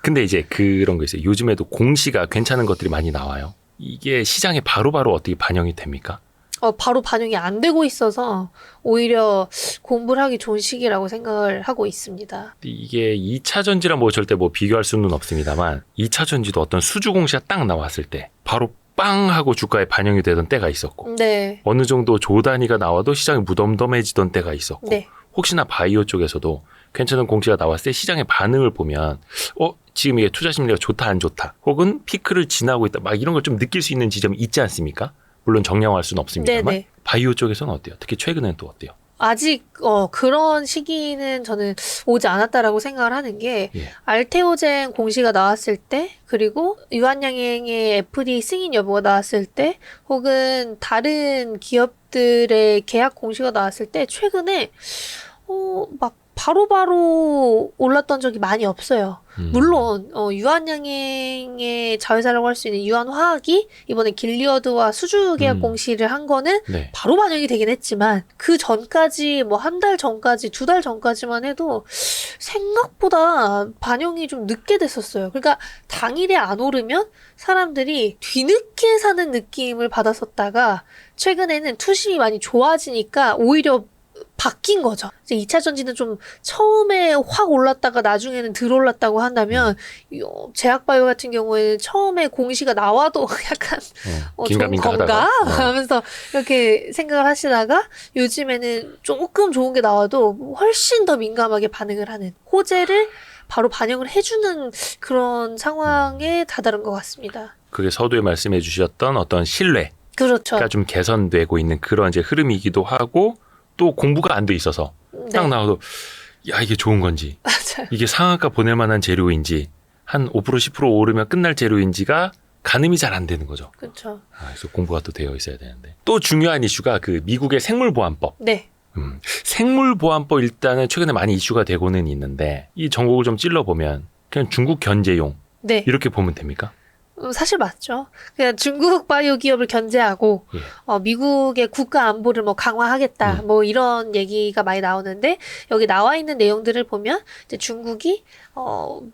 근데 이제 그런 거 있어요. 요즘에도 공시가 괜찮은 것들이 많이 나와요. 이게 시장에 바로바로 어떻게 반영이 됩니까? 바로 반영이 안 되고 있어서 오히려 공부를 하기 좋은 시기라고 생각을 하고 있습니다. 이게 2차 전지랑 뭐 절대 뭐 비교할 수는 없습니다만 2차 전지도 어떤 수주 공시가 딱 나왔을 때 바로 빵 하고 주가에 반영이 되던 때가 있었고 네. 어느 정도 조 단위가 나와도 시장이 무덤덤해지던 때가 있었고 네. 혹시나 바이오 쪽에서도 괜찮은 공시가 나왔을 때 시장의 반응을 보면 지금 이게 투자 심리가 좋다 안 좋다 혹은 피크를 지나고 있다 막 이런 걸 좀 느낄 수 있는 지점이 있지 않습니까? 물론 정량화할 수는 없습니다만 네네. 바이오 쪽에서는 어때요? 특히 최근엔 또 어때요? 아직 그런 시기는 저는 오지 않았다라고 생각을 하는 게 예. 알테오젠 공시가 나왔을 때 그리고 유한양행의 FDA 승인 여부가 나왔을 때 혹은 다른 기업들의 계약 공시가 나왔을 때 최근에 막 바로바로 올랐던 적이 많이 없어요. 물론 유한양행의 자회사라고 할 수 있는 유한화학이 이번에 길리어드와 수주 계약 공시를 한 거는 네. 바로 반영이 되긴 했지만 그 전까지 뭐 한 달 전까지 2달 전까지만 해도 생각보다 반영이 좀 늦게 됐었어요. 그러니까 당일에 안 오르면 사람들이 뒤늦게 사는 느낌을 받았었다가 최근에는 투심이 많이 좋아지니까 오히려 바뀐 거죠. 이제 2차 전지는 좀 처음에 확 올랐다가 나중에는 덜 올랐다고 한다면 제약바이오 같은 경우에는 처음에 공시가 나와도 약간 좋은 건가? 하면서 이렇게 생각을 하시다가 요즘에는 조금 좋은 게 나와도 훨씬 더 민감하게 반응을 하는 호재를 바로 반영을 해주는 그런 상황에 다다른 것 같습니다. 그게 서두에 말씀해 주셨던 어떤 신뢰가 그렇죠. 좀 개선되고 있는 그런 이제 흐름이기도 하고 또 공부가 안 돼 있어서 딱 나와도 야 이게 좋은 건지 맞아요. 이게 상한가 보낼 만한 재료인지 한 5% 10% 오르면 끝날 재료인지가 가늠이 잘 안 되는 거죠. 그렇죠. 그래서 공부가 또 되어 있어야 되는데 또 중요한 이슈가 그 미국의 생물보안법. 네. 생물보안법 일단은 최근에 많이 이슈가 되고는 있는데 이 정곡을 좀 찔러보면 그냥 중국 견제용 네. 이렇게 보면 됩니까? 사실 맞죠. 그냥 중국 바이오 기업을 견제하고 미국의 국가 안보를 뭐 강화하겠다 뭐 이런 얘기가 많이 나오는데 여기 나와 있는 내용들을 보면 이제 중국이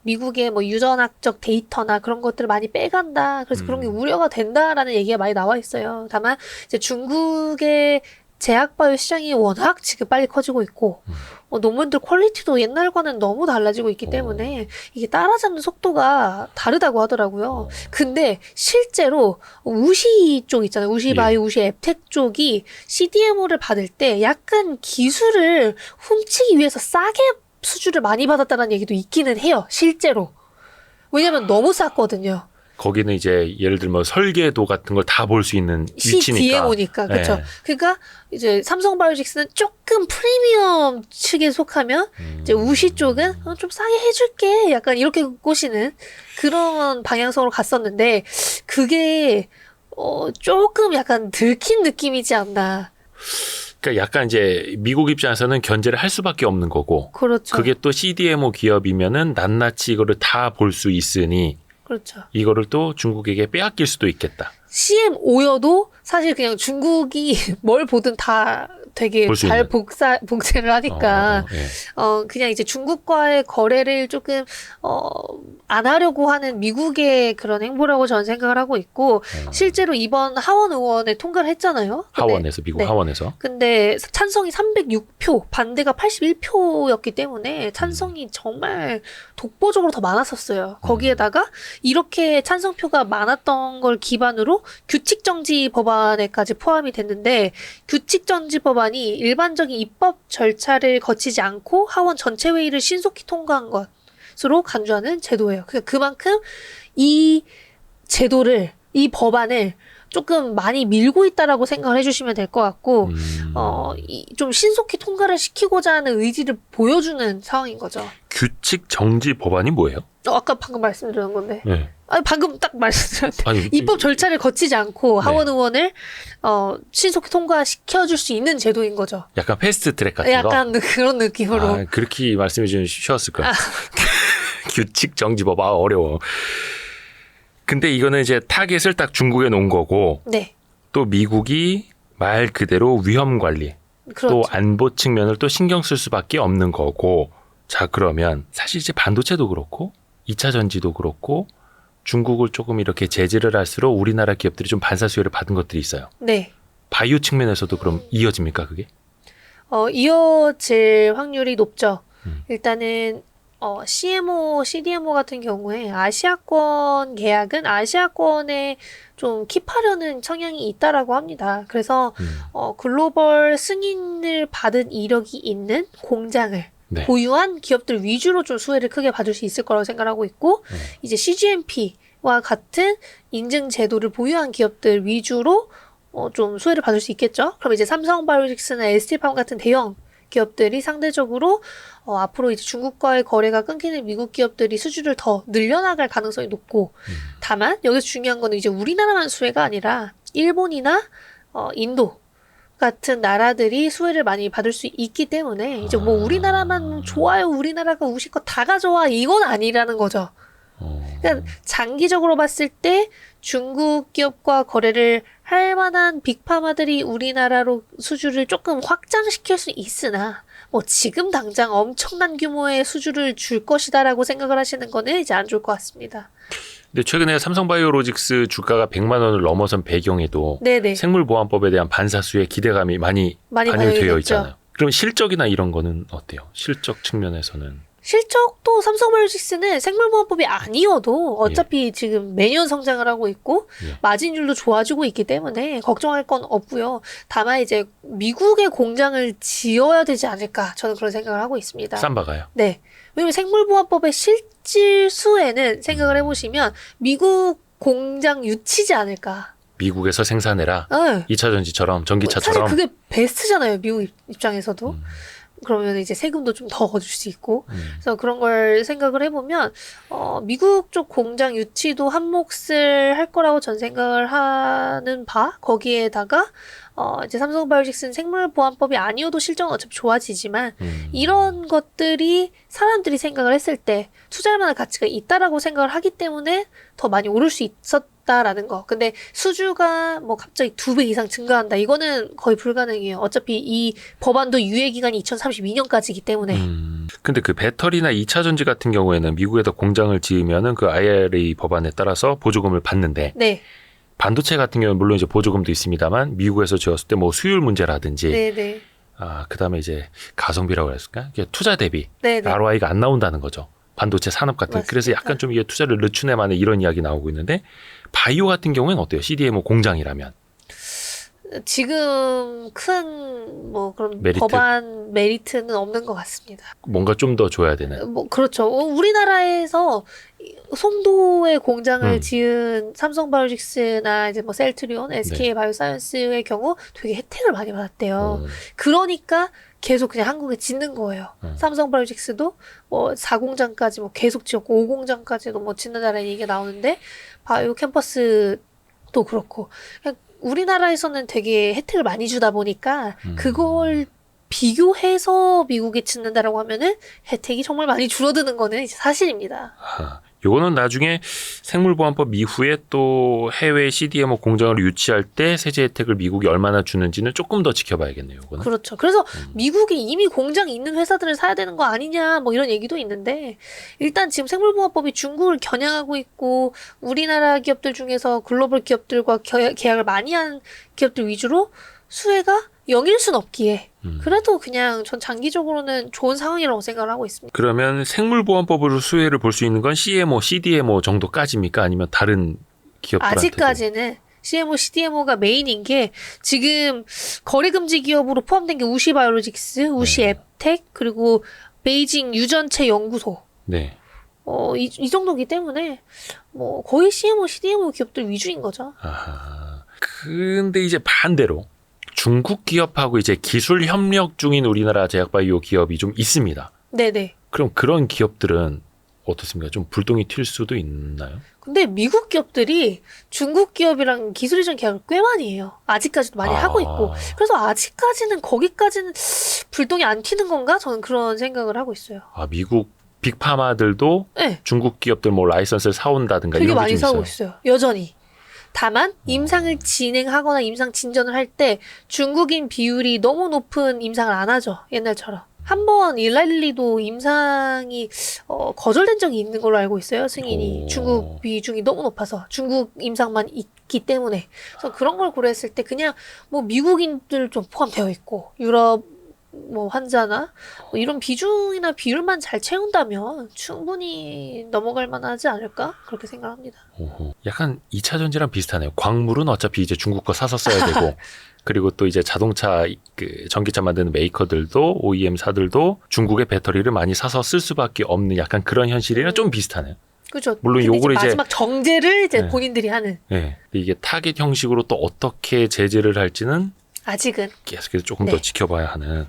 미국의 뭐 유전학적 데이터나 그런 것들을 많이 빼간다. 그래서 그런 게 우려가 된다라는 얘기가 많이 나와 있어요. 다만 이제 중국의 제약바이오 시장이 워낙 지금 빨리 커지고 있고 논문들 퀄리티도 옛날과는 너무 달라지고 있기 때문에 이게 따라잡는 속도가 다르다고 하더라고요. 근데 실제로 우시 쪽 있잖아요. 우시바이오, 우시 앱텍 쪽이 CDMO를 받을 때 약간 기술을 훔치기 위해서 싸게 수주를 많이 받았다는 얘기도 있기는 해요. 실제로. 왜냐면 너무 쌌거든요. 거기는 이제 예를 들면 설계도 같은 걸 다 볼 수 있는 위치니까. CDMO니까 그렇죠. 네. 그러니까 이제 삼성바이오틱스는 조금 프리미엄 측에 속하면 이제 우시 쪽은 좀 싸게 해줄게 약간 이렇게 꼬시는 그런 방향성으로 갔었는데 그게 조금 약간 들킨 느낌이지 않나. 그러니까 약간 이제 미국 입장에서는 견제를 할 수밖에 없는 거고. 그렇죠. 그게 또 CDMO 기업이면은 낱낱이 이거를 다 볼 수 있으니 그렇죠. 이거를 또 중국에게 빼앗길 수도 있겠다. CMO여도 사실 그냥 중국이 뭘 보든 다 되게 볼수 잘 있는. 복제를 하니까 예. 그냥 이제 중국과의 거래를 조금 안 하려고 하는 미국의 그런 행보라고 저는 생각을 하고 있고 실제로 이번 하원 의원에 통과를 했잖아요. 하원에서 미국 네. 하원에서. 근데 찬성이 306표, 반대가 81표였기 때문에 찬성이 정말 독보적으로 더 많았었어요. 거기에다가 이렇게 찬성표가 많았던 걸 기반으로 규칙정지 법안에까지 포함이 됐는데 규칙정지 법안이 일반적인 입법 절차를 거치지 않고 하원 전체 회의를 신속히 통과한 것으로 간주하는 제도예요. 그러니까 그만큼 이 제도를, 이 법안을 조금 많이 밀고 있다라고 생각을 해주시면 될 것 같고, 좀 신속히 통과를 시키고자 하는 의지를 보여주는 상황인 거죠. 규칙 정지 법안이 뭐예요? 아까 방금 말씀드린 건데. 네. 아니, 방금 딱 말씀드렸는데. 아니, 입법 절차를 거치지 않고 네. 하원 의원을 신속히 통과시켜줄 수 있는 제도인 거죠. 약간 패스트 트랙 같은 거. 약간 그런 느낌으로. 아, 그렇게 말씀해 주면 쉬웠을 거예요. 규칙 정지 법 어려워. 근데 이거는 이제 타겟을 딱 중국에 놓은 거고 네. 또 미국이 말 그대로 위험 관리 그렇죠. 또 안보 측면을 또 신경 쓸 수밖에 없는 거고 자 그러면 사실 이제 반도체도 그렇고 2차 전지도 그렇고 중국을 조금 이렇게 제지를 할수록 우리나라 기업들이 좀 반사 수혜를 받은 것들이 있어요. 네. 바이오 측면에서도 그럼 이어집니까 그게? 이어질 확률이 높죠. 음. 일단은 CMO, CDMO 같은 경우에 아시아권 계약은 아시아권에 좀 킵하려는 성향이 있다라고 합니다. 그래서 글로벌 승인을 받은 이력이 있는 공장을 네. 보유한 기업들 위주로 좀 수혜를 크게 받을 수 있을 거라고 생각하고 있고 이제 CGMP와 같은 인증 제도를 보유한 기업들 위주로 좀 수혜를 받을 수 있겠죠. 그럼 이제 삼성바이오틱스나 ST팜 같은 대형 기업들이 상대적으로 앞으로 이제 중국과의 거래가 끊기는 미국 기업들이 수주를 더 늘려나갈 가능성이 높고 다만 여기서 중요한 거는 이제 우리나라만 수혜가 아니라 일본이나 인도 같은 나라들이 수혜를 많이 받을 수 있기 때문에 이제 뭐 우리나라만 좋아요, 우리나라가 우시껏 다 가져와 이건 아니라는 거죠. 그러니까 장기적으로 봤을 때 중국 기업과 거래를 할 만한 빅파마들이 우리나라로 수주를 조금 확장시킬 수 있으나 뭐 지금 당장 엄청난 규모의 수주를 줄 것이다라고 생각을 하시는 거는 이제 안 좋을 것 같습니다. 근데 최근에 삼성바이오로직스 주가가 100만 원을 넘어선 배경에도 네네. 생물보안법에 대한 반사수의 기대감이 많이 반영되어 반영이 있잖아요. 됐죠. 그럼 실적이나 이런 거는 어때요? 실적 측면에서는. 실적도 삼성바이오틱스는 생물보안법이 아니어도 어차피 지금 매년 성장을 하고 있고 예. 마진율도 좋아지고 있기 때문에 걱정할 건 없고요. 다만 이제 미국의 공장을 지어야 되지 않을까 저는 그런 생각을 하고 있습니다. 쌈바가요? 네. 왜냐면 생물보안법의 실질수에는 생각을 해보시면 미국 공장 유치지 않을까. 미국에서 생산해라. 네. 2차 전지처럼 전기차처럼. 사실 그게 베스트잖아요. 미국 입장에서도. 그러면 이제 세금도 좀 더 거둘 수 있고. 그래서 그런 걸 생각을 해보면, 미국 쪽 공장 유치도 한 몫을 할 거라고 전 생각을 하는 바, 거기에다가, 이제 삼성바이오틱스는 생물보안법이 아니어도 실적은 어차피 좋아지지만, 이런 것들이 사람들이 생각을 했을 때 투자할 만한 가치가 있다라고 생각을 하기 때문에 더 많이 오를 수 있었다라는 거. 근데 수주가 뭐 갑자기 2배 이상 증가한다. 이거는 거의 불가능해요. 어차피 이 법안도 유예기간이 2032년까지이기 때문에. 근데 그 배터리나 2차 전지 같은 경우에는 미국에다 공장을 지으면은 그 IRA 법안에 따라서 보조금을 받는데 네. 반도체 같은 경우는 물론 이제 보조금도 있습니다만 미국에서 지었을 때 뭐 수율 문제라든지 네네. 그다음에 이제 가성비라고 할까? 투자 대비 네네. ROI가 안 나온다는 거죠. 반도체 산업 같은. 맞습니다. 그래서 약간 좀 이게 투자를 늦추네 마네 이런 이야기 나오고 있는데 바이오 같은 경우에는 어때요? CDMO 공장이라면. 지금 큰 뭐 그런 메리트? 법안 메리트는 없는 것 같습니다. 뭔가 좀 더 줘야 되나요? 뭐 그렇죠. 우리나라에서 송도에 공장을 지은 삼성바이오틱스나 이제 뭐 셀트리온, SK 바이오사이언스의 경우 되게 혜택을 많이 받았대요. 그러니까 계속 그냥 한국에 짓는 거예요. 삼성바이오틱스도 뭐 4공장까지 뭐 계속 지었고 5공장까지도 뭐 짓는다라는 얘기가 나오는데 바이오 캠퍼스도 그렇고 그냥 우리나라에서는 되게 혜택을 많이 주다 보니까 그걸 비교해서 미국에 짓는다라고 하면은 혜택이 정말 많이 줄어드는 거는 이제 사실입니다. 요거는 나중에 생물보안법 이후에 또 해외 CDMO 공장을 유치할 때 세제 혜택을 미국이 얼마나 주는지는 조금 더 지켜봐야겠네요. 요거는. 그렇죠. 그래서 미국이 이미 공장이 있는 회사들을 사야 되는 거 아니냐 뭐 이런 얘기도 있는데 일단 지금 생물보안법이 중국을 겨냥하고 있고 우리나라 기업들 중에서 글로벌 기업들과 계약을 많이 한 기업들 위주로 수혜가 0일 순 없기에 그래도 그냥 전 장기적으로는 좋은 상황이라고 생각을 하고 있습니다. 그러면 생물보안법으로 수혜를 볼 수 있는 건 CMO, CDMO 정도까지입니까? 아니면 다른 기업들한테도? 아직까지는 CMO, CDMO가 메인인 게 지금 거래금지 기업으로 포함된 게 우시바이오로직스, 우시앱텍 그리고 베이징 유전체 연구소 네. 이 정도기 때문에 뭐 거의 CMO, CDMO 기업들 위주인 거죠. 아하. 근데 이제 반대로 중국 기업하고 이제 기술 협력 중인 우리나라 제약바이오 기업이 좀 있습니다. 네네. 그럼 그런 기업들은 어떻습니까? 좀 불똥이 튈 수도 있나요? 근데 미국 기업들이 중국 기업이랑 기술 이전 계약을 꽤 많이 해요. 아직까지도 많이 하고 있고. 그래서 아직까지는 거기까지는 불똥이 안 튀는 건가? 저는 그런 생각을 하고 있어요. 미국 빅파마들도 네. 중국 기업들 뭐 라이선스를 사온다든가 되게 이런 게 많이 좀 사오고 있어요. 있어요. 여전히. 다만 임상을 진행하거나 임상 진전을 할 때 중국인 비율이 너무 높은 임상을 안 하죠. 옛날처럼. 한번 일라릴리도 임상이 거절된 적이 있는 걸로 알고 있어요. 승인이. 중국 비중이 너무 높아서. 중국 임상만 있기 때문에. 그래서 그런 걸 고려했을 때 그냥 뭐 미국인들 좀 포함되어 있고 유럽 뭐 환자나 뭐 이런 비중이나 비율만 잘 채운다면 충분히 넘어갈 만하지 않을까? 그렇게 생각합니다. 오호. 약간 2차 전지랑 비슷하네요. 광물은 어차피 이제 중국 거 사서 써야 되고 그리고 또 이제 자동차 전기차 만드는 메이커들도 OEM사들도 중국의 배터리를 많이 사서 쓸 수밖에 없는 약간 그런 현실이랑 좀 비슷하네요. 그렇죠. 물론 요거를 이제 마지막 정제를 이제 네. 본인들이 하는. 네. 이게 타겟 형식으로 또 어떻게 제재를 할지는 아직은 계속해서 조금 더 지켜봐야 하는.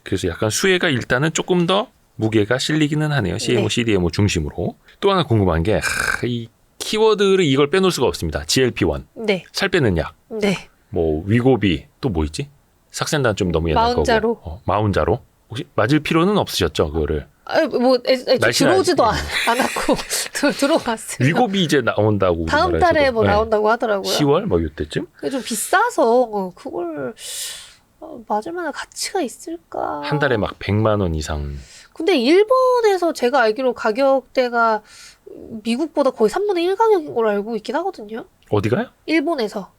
그래서 약간 수혜가 일단은 조금 더 무게가 실리기는 하네요. CMO, CDMO 중심으로. 또 하나 궁금한 게 이 키워드를 이걸 빼놓을 수가 없습니다. GLP-1. 네. 살 빼는 약. 네. 뭐 위고비 또 뭐 있지? 삭센다는 좀 너무 옛날 마운자로. 거고. 마운자로. 혹시 맞을 필요는 없으셨죠, 그거를? 뭐 날씨는 들어오지도 않았고 들어왔어요. 위고비 이제 나온다고. 다음 달에 뭐 나온다고 하더라고요. 10월 뭐 이때쯤? 그게 좀 비싸서 그걸 맞을 만한 가치가 있을까? 한 달에 막 100만 원 이상. 근데 일본에서 제가 알기로 가격대가 미국보다 거의 3분의 1 가격인 걸로 알고 있긴 하거든요. 어디가요? 일본에서.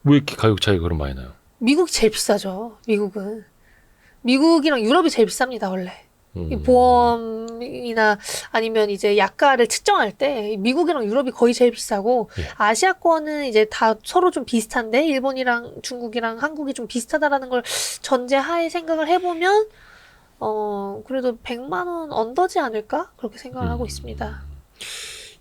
왜 이렇게 가격 차이가 그럼 많이 나요? 미국이 제일 비싸죠. 미국은. 미국이랑 유럽이 제일 비쌉니다, 원래. 이 보험이나 아니면 이제 약가를 측정할 때 미국이랑 유럽이 거의 제일 비싸고 아시아권은 이제 다 서로 좀 비슷한데 일본이랑 중국이랑 한국이 좀 비슷하다라는 걸 전제하에 생각을 해보면 그래도 100만 원 언더지 않을까? 그렇게 생각을 하고 있습니다.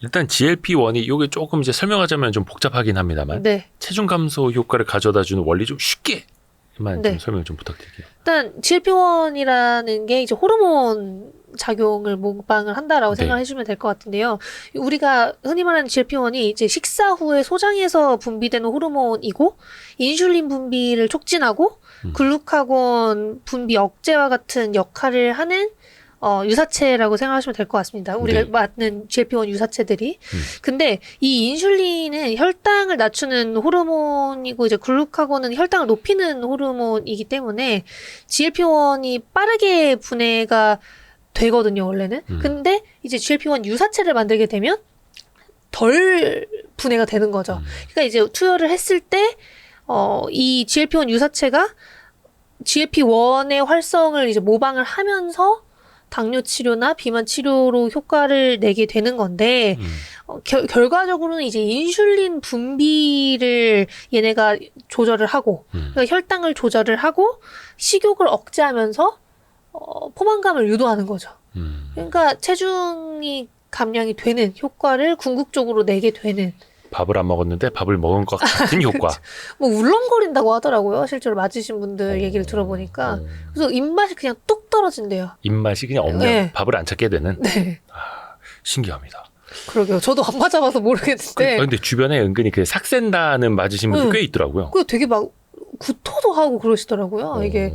일단 GLP-1이 이게 조금 이제 설명하자면 좀 복잡하긴 합니다만 네. 체중 감소 효과를 가져다주는 원리 좀 쉽게만 좀 설명 좀 부탁드릴게요. 일단 GLP-1이라는 게 이제 호르몬 작용을 모방을 한다라고 생각을 해주면 될 것 같은데요. 우리가 흔히 말하는 GLP-1이 이제 식사 후에 소장에서 분비되는 호르몬이고 인슐린 분비를 촉진하고 글루카곤 분비 억제와 같은 역할을 하는 유사체라고 생각하시면 될 것 같습니다. 우리가 맞는 GLP-1 유사체들이. 근데 이 인슐린은 혈당을 낮추는 호르몬이고 이제 글루카곤은 혈당을 높이는 호르몬이기 때문에 GLP-1이 빠르게 분해가 되거든요, 원래는. 근데 이제 GLP-1 유사체를 만들게 되면 덜 분해가 되는 거죠. 그러니까 이제 투여를 했을 때 이 GLP-1 유사체가 GLP-1의 활성을 이제 모방을 하면서 당뇨 치료나 비만 치료로 효과를 내게 되는 건데 결과적으로는 이제 인슐린 분비를 얘네가 조절을 하고 그러니까 혈당을 조절을 하고 식욕을 억제하면서 포만감을 유도하는 거죠. 그러니까 체중이 감량이 되는 효과를 궁극적으로 내게 되는. 밥을 안 먹었는데 밥을 먹은 것 같은 효과. 뭐 울렁거린다고 하더라고요. 실제로 맞으신 분들 얘기를 들어보니까. 그래서 입맛이 그냥 뚝 떨어진대요. 입맛이 그냥 없는 네. 밥을 안 찾게 되는. 네. 신기합니다. 그러게요. 저도 안 맞아봐서 모르겠는데. 근데 주변에 은근히 그 삭센다는 맞으신 분들 꽤 있더라고요. 그 되게 막 구토도 하고 그러시더라고요. 이게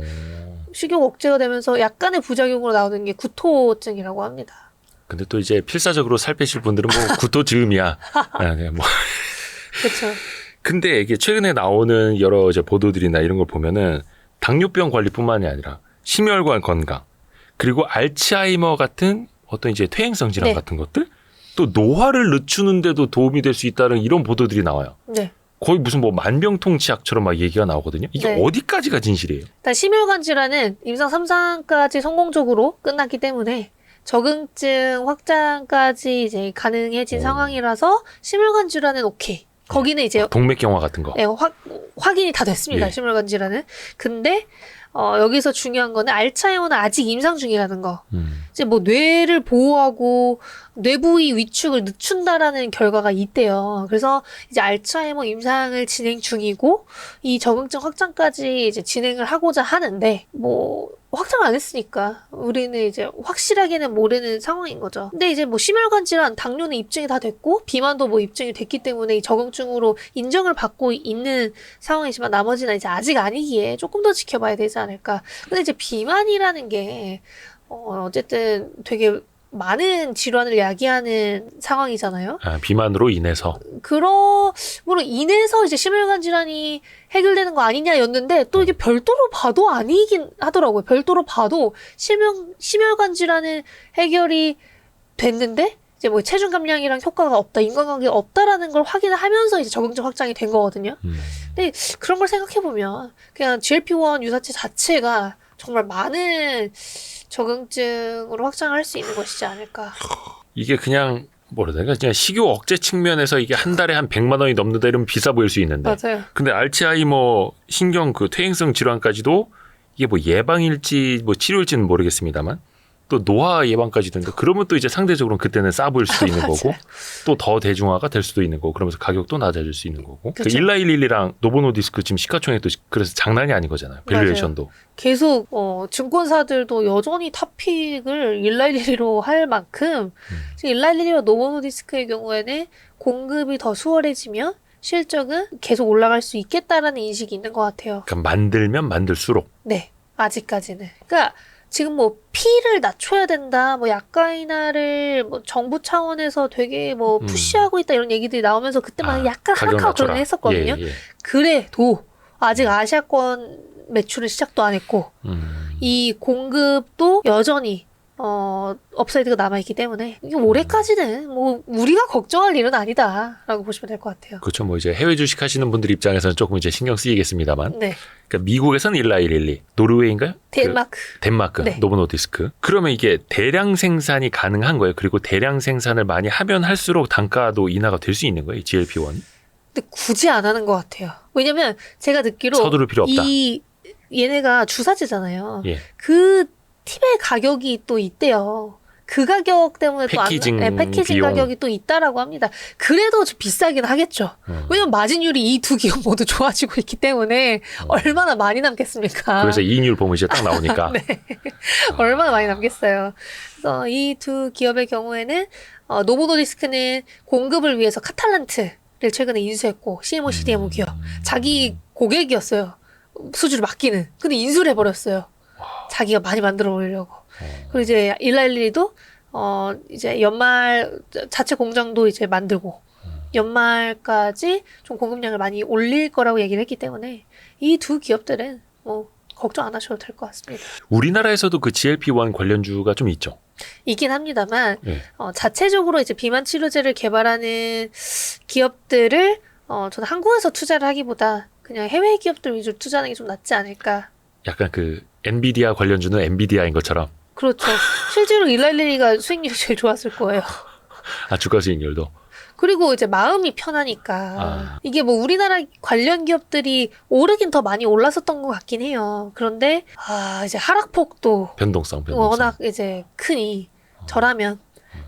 식욕 억제가 되면서 약간의 부작용으로 나오는 게 구토증이라고 합니다. 근데 또 이제 필사적으로 살 빼실 분들은 뭐 구토 즈음이야. 네, 뭐. 그렇죠. 근데 이게 최근에 나오는 여러 이제 보도들이나 이런 걸 보면은 당뇨병 관리뿐만이 아니라 심혈관 건강 그리고 알츠하이머 같은 어떤 이제 퇴행성 질환 네. 같은 것들 또 노화를 늦추는데도 도움이 될 수 있다는 이런 보도들이 나와요. 네. 거의 무슨 뭐 만병통치약처럼 막 얘기가 나오거든요. 이게 네. 어디까지가 진실이에요? 일단 심혈관 질환은 임상 3상까지 성공적으로 끝났기 때문에 적응증 확장까지 이제 가능해진 상황이라서 심혈관 질환은 오케이. 거기는 이제 동맥경화 같은 거. 네, 확인이 다 됐습니다. 예. 심혈관 질환은. 근데 여기서 중요한 거는 알츠하이머는 아직 임상 중이라는 거. 이제 뭐 뇌를 보호하고 뇌부위 위축을 늦춘다라는 결과가 있대요. 그래서 이제 알츠하이머 임상을 진행 중이고 이 적응증 확장까지 이제 진행을 하고자 하는데 뭐 확장 안 했으니까 우리는 이제 확실하게는 모르는 상황인 거죠. 근데 이제 뭐 심혈관 질환, 당뇨는 입증이 다 됐고 비만도 뭐 입증이 됐기 때문에 이 적응증으로 인정을 받고 있는 상황이지만 나머지는 이제 아직 아니기에 조금 더 지켜봐야 되지 않을까. 근데 이제 비만이라는 게 어쨌든 되게 많은 질환을 야기하는 상황이잖아요. 아, 비만으로 인해서. 그러므로 인해서 이제 심혈관 질환이 해결되는 거 아니냐였는데 또 이게 별도로 봐도 아니긴 하더라고요. 별도로 봐도 심혈관 질환은 해결이 됐는데 이제 뭐 체중 감량이랑 효과가 없다, 인간관계가 없다라는 걸 확인하면서 이제 적응증 확장이 된 거거든요. 근데 그런 걸 생각해 보면 그냥 GLP-1 유사체 자체가 정말 많은 적응증으로 확장을 할 수 있는 것이지 않을까. 이게 그냥 뭐라 해야 되나 그냥 식욕 억제 측면에서 이게 한 달에 한 100만 원이 넘는다 이러면 비싸 보일 수 있는데. 맞아요. 근데 알츠하이머 신경 그 퇴행성 질환까지도 이게 뭐 예방일지 뭐 치료일지는 모르겠습니다만 또 노화 예방까지 된다. 그러면 또 이제 상대적으로 그때는 싸 보일 수도 있는 거고 또 더 대중화가 될 수도 있는 거고 그러면서 가격도 낮아질 수 있는 거고. 그 그쵸. 1111이랑 노보노디스크 지금 시가총액도 그래서 장난이 아닌 거잖아요. 밸류에이션도. 계속 증권사들도 여전히 탑픽을 1111로 할 만큼 1111와 노보노디스크의 경우에는 공급이 더 수월해지면 실적은 계속 올라갈 수 있겠다라는 인식이 있는 것 같아요. 그러니까 만들면 만들수록. 네, 아직까지는. 그러니까 지금 뭐 피를 낮춰야 된다, 뭐 약가 인하를 뭐 정부 차원에서 되게 뭐 푸시하고 있다 이런 얘기들이 나오면서 그때만 약간 가격 하락하고 낮춰라. 그러긴 했었거든요. 예, 예. 그래도 아직 아시아권 매출은 시작도 안 했고 이 공급도 여전히 업사이드가 남아있기 때문에 이게 올해까지는 뭐 우리가 걱정할 일은 아니다라고 보시면 될 것 같아요. 그렇죠. 뭐 이제 해외 주식 하시는 분들 입장에서는 조금 이제 신경 쓰이겠습니다만. 네. 그러니까 미국에서는 11112, 노르웨이인가요? 덴마크. 덴마크, 네. 노보노디스크. 그러면 이게 대량 생산이 가능한 거예요. 그리고 대량 생산을 많이 하면 할수록 단가도 인하가 될 수 있는 거예요. GLP-1. 근데 굳이 안 하는 것 같아요. 왜냐면 제가 듣기로 서두를 필요 없다. 얘네가 주사제잖아요. 예. 그 팁의 가격이 또 있대요. 그 가격 때문에 패키징 또 패키징 비용. 가격이 또 있다라고 합니다. 그래도 좀 비싸긴 하겠죠. 왜냐면 마진율이 이 두 기업 모두 좋아지고 있기 때문에 얼마나 많이 남겠습니까? 그래서 이익률 보면 이제 딱 나오니까. 네. 얼마나 많이 남겠어요. 그래서 이 두 기업의 경우에는 노보노디스크는 공급을 위해서 카탈란트를 최근에 인수했고 CMO, CDMO 기업. 자기 고객이었어요. 수주를 맡기는. 근데 인수를 해버렸어요. 자기가 많이 만들어 보려고. 그리고 이제 일라일리도 이제 연말 자체 공장도 이제 만들고 연말까지 좀 공급량을 많이 올릴 거라고 얘기를 했기 때문에 이 두 기업들은 뭐 걱정 안 하셔도 될 것 같습니다. 우리나라에서도 그 GLP-1 관련주가 좀 있죠. 있긴 합니다만 예. 자체적으로 이제 비만 치료제를 개발하는 기업들을 저는 한국에서 투자를 하기보다 그냥 해외 기업들 위주로 투자하는 게 좀 낫지 않을까. 약간 그 엔비디아 관련주는 엔비디아인 것처럼. 그렇죠. 실제로 일라일리가 수익률이 제일 좋았을 거예요. 아, 주가 수익률도. 그리고 이제 마음이 편하니까 이게 뭐 우리나라 관련 기업들이 오르긴 더 많이 올랐었던 것 같긴 해요. 그런데 이제 하락폭도 변동성. 워낙 이제 크니 저라면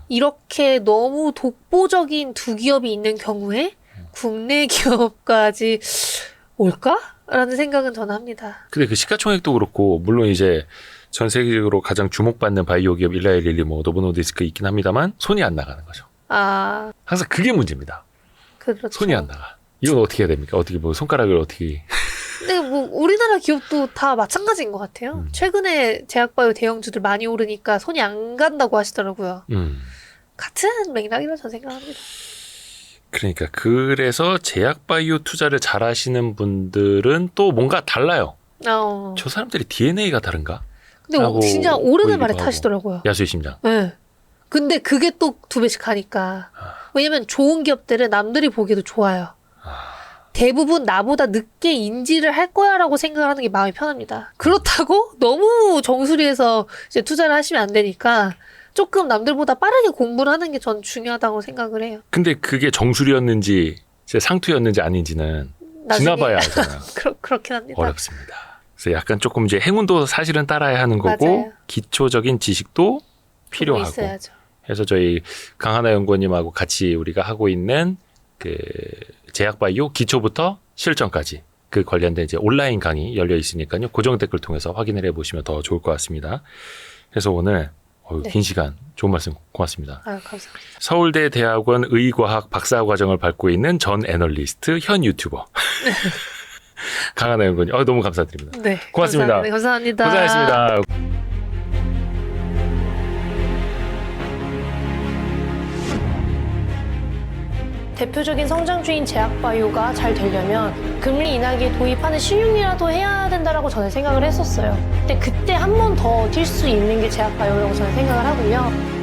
이렇게 너무 독보적인 두 기업이 있는 경우에 국내 기업까지 올까라는 생각은 저는 합니다. 근데 그 시가총액도 그렇고 물론 이제 전 세계적으로 가장 주목받는 바이오 기업 일라일리 뭐 노보노디스크 있긴 합니다만 손이 안 나가는 거죠. 항상 그게 문제입니다. 그렇죠. 손이 안 나가. 이건 어떻게 해야 됩니까? 어떻게 뭐 손가락을 어떻게? 근데 뭐 우리나라 기업도 다 마찬가지인 것 같아요. 최근에 제약바이오 대형주들 많이 오르니까 손이 안 간다고 하시더라고요. 같은 맥락이라 저는 생각합니다. 그러니까 그래서 제약바이오 투자를 잘 하시는 분들은 또 뭔가 달라요. 저 사람들이 DNA가 다른가? 근데 진짜 오르는 말에 타시더라고요. 야수의 심장. 네. 근데 그게 또 2배씩 가니까. 왜냐면 좋은 기업들은 남들이 보기에도 좋아요. 대부분 나보다 늦게 인지를 할 거야 라고 생각하는 게 마음이 편합니다. 그렇다고 너무 정수리에서 이제 투자를 하시면 안 되니까 조금 남들보다 빠르게 공부를 하는 게 전 중요하다고 생각을 해요. 근데 그게 정수리였는지 상투였는지 아닌지는 지나봐야 알잖아요. 그렇긴 합니다. 어렵습니다. 그래서 약간 조금 이제 행운도 사실은 따라야 하는 거고 맞아요. 기초적인 지식도 필요하고. 있어야죠. 그래서 저희 강하나 연구원님하고 같이 우리가 하고 있는 그 제약바이오 기초부터 실전까지 그 관련된 이제 온라인 강의 열려 있으니까요. 고정 댓글 통해서 확인을 해보시면 더 좋을 것 같습니다. 그래서 오늘 긴 시간 좋은 말씀 고맙습니다. 감사합니다. 서울대 대학원 의과학 박사과정을 밟고 있는 전 애널리스트 현 유튜버 강하나 연구원님 너무 감사드립니다. 네, 고맙습니다. 감사합니다. 고생하셨습니다. 대표적인 성장주인 제약바이오가 잘 되려면 금리 인하기에 도입하는 신윤이라도 해야 된다라고 저는 생각을 했었어요. 근데 그때 한 번 더 뛸 수 있는 게 제약바이오라고 저는 생각을 하고요.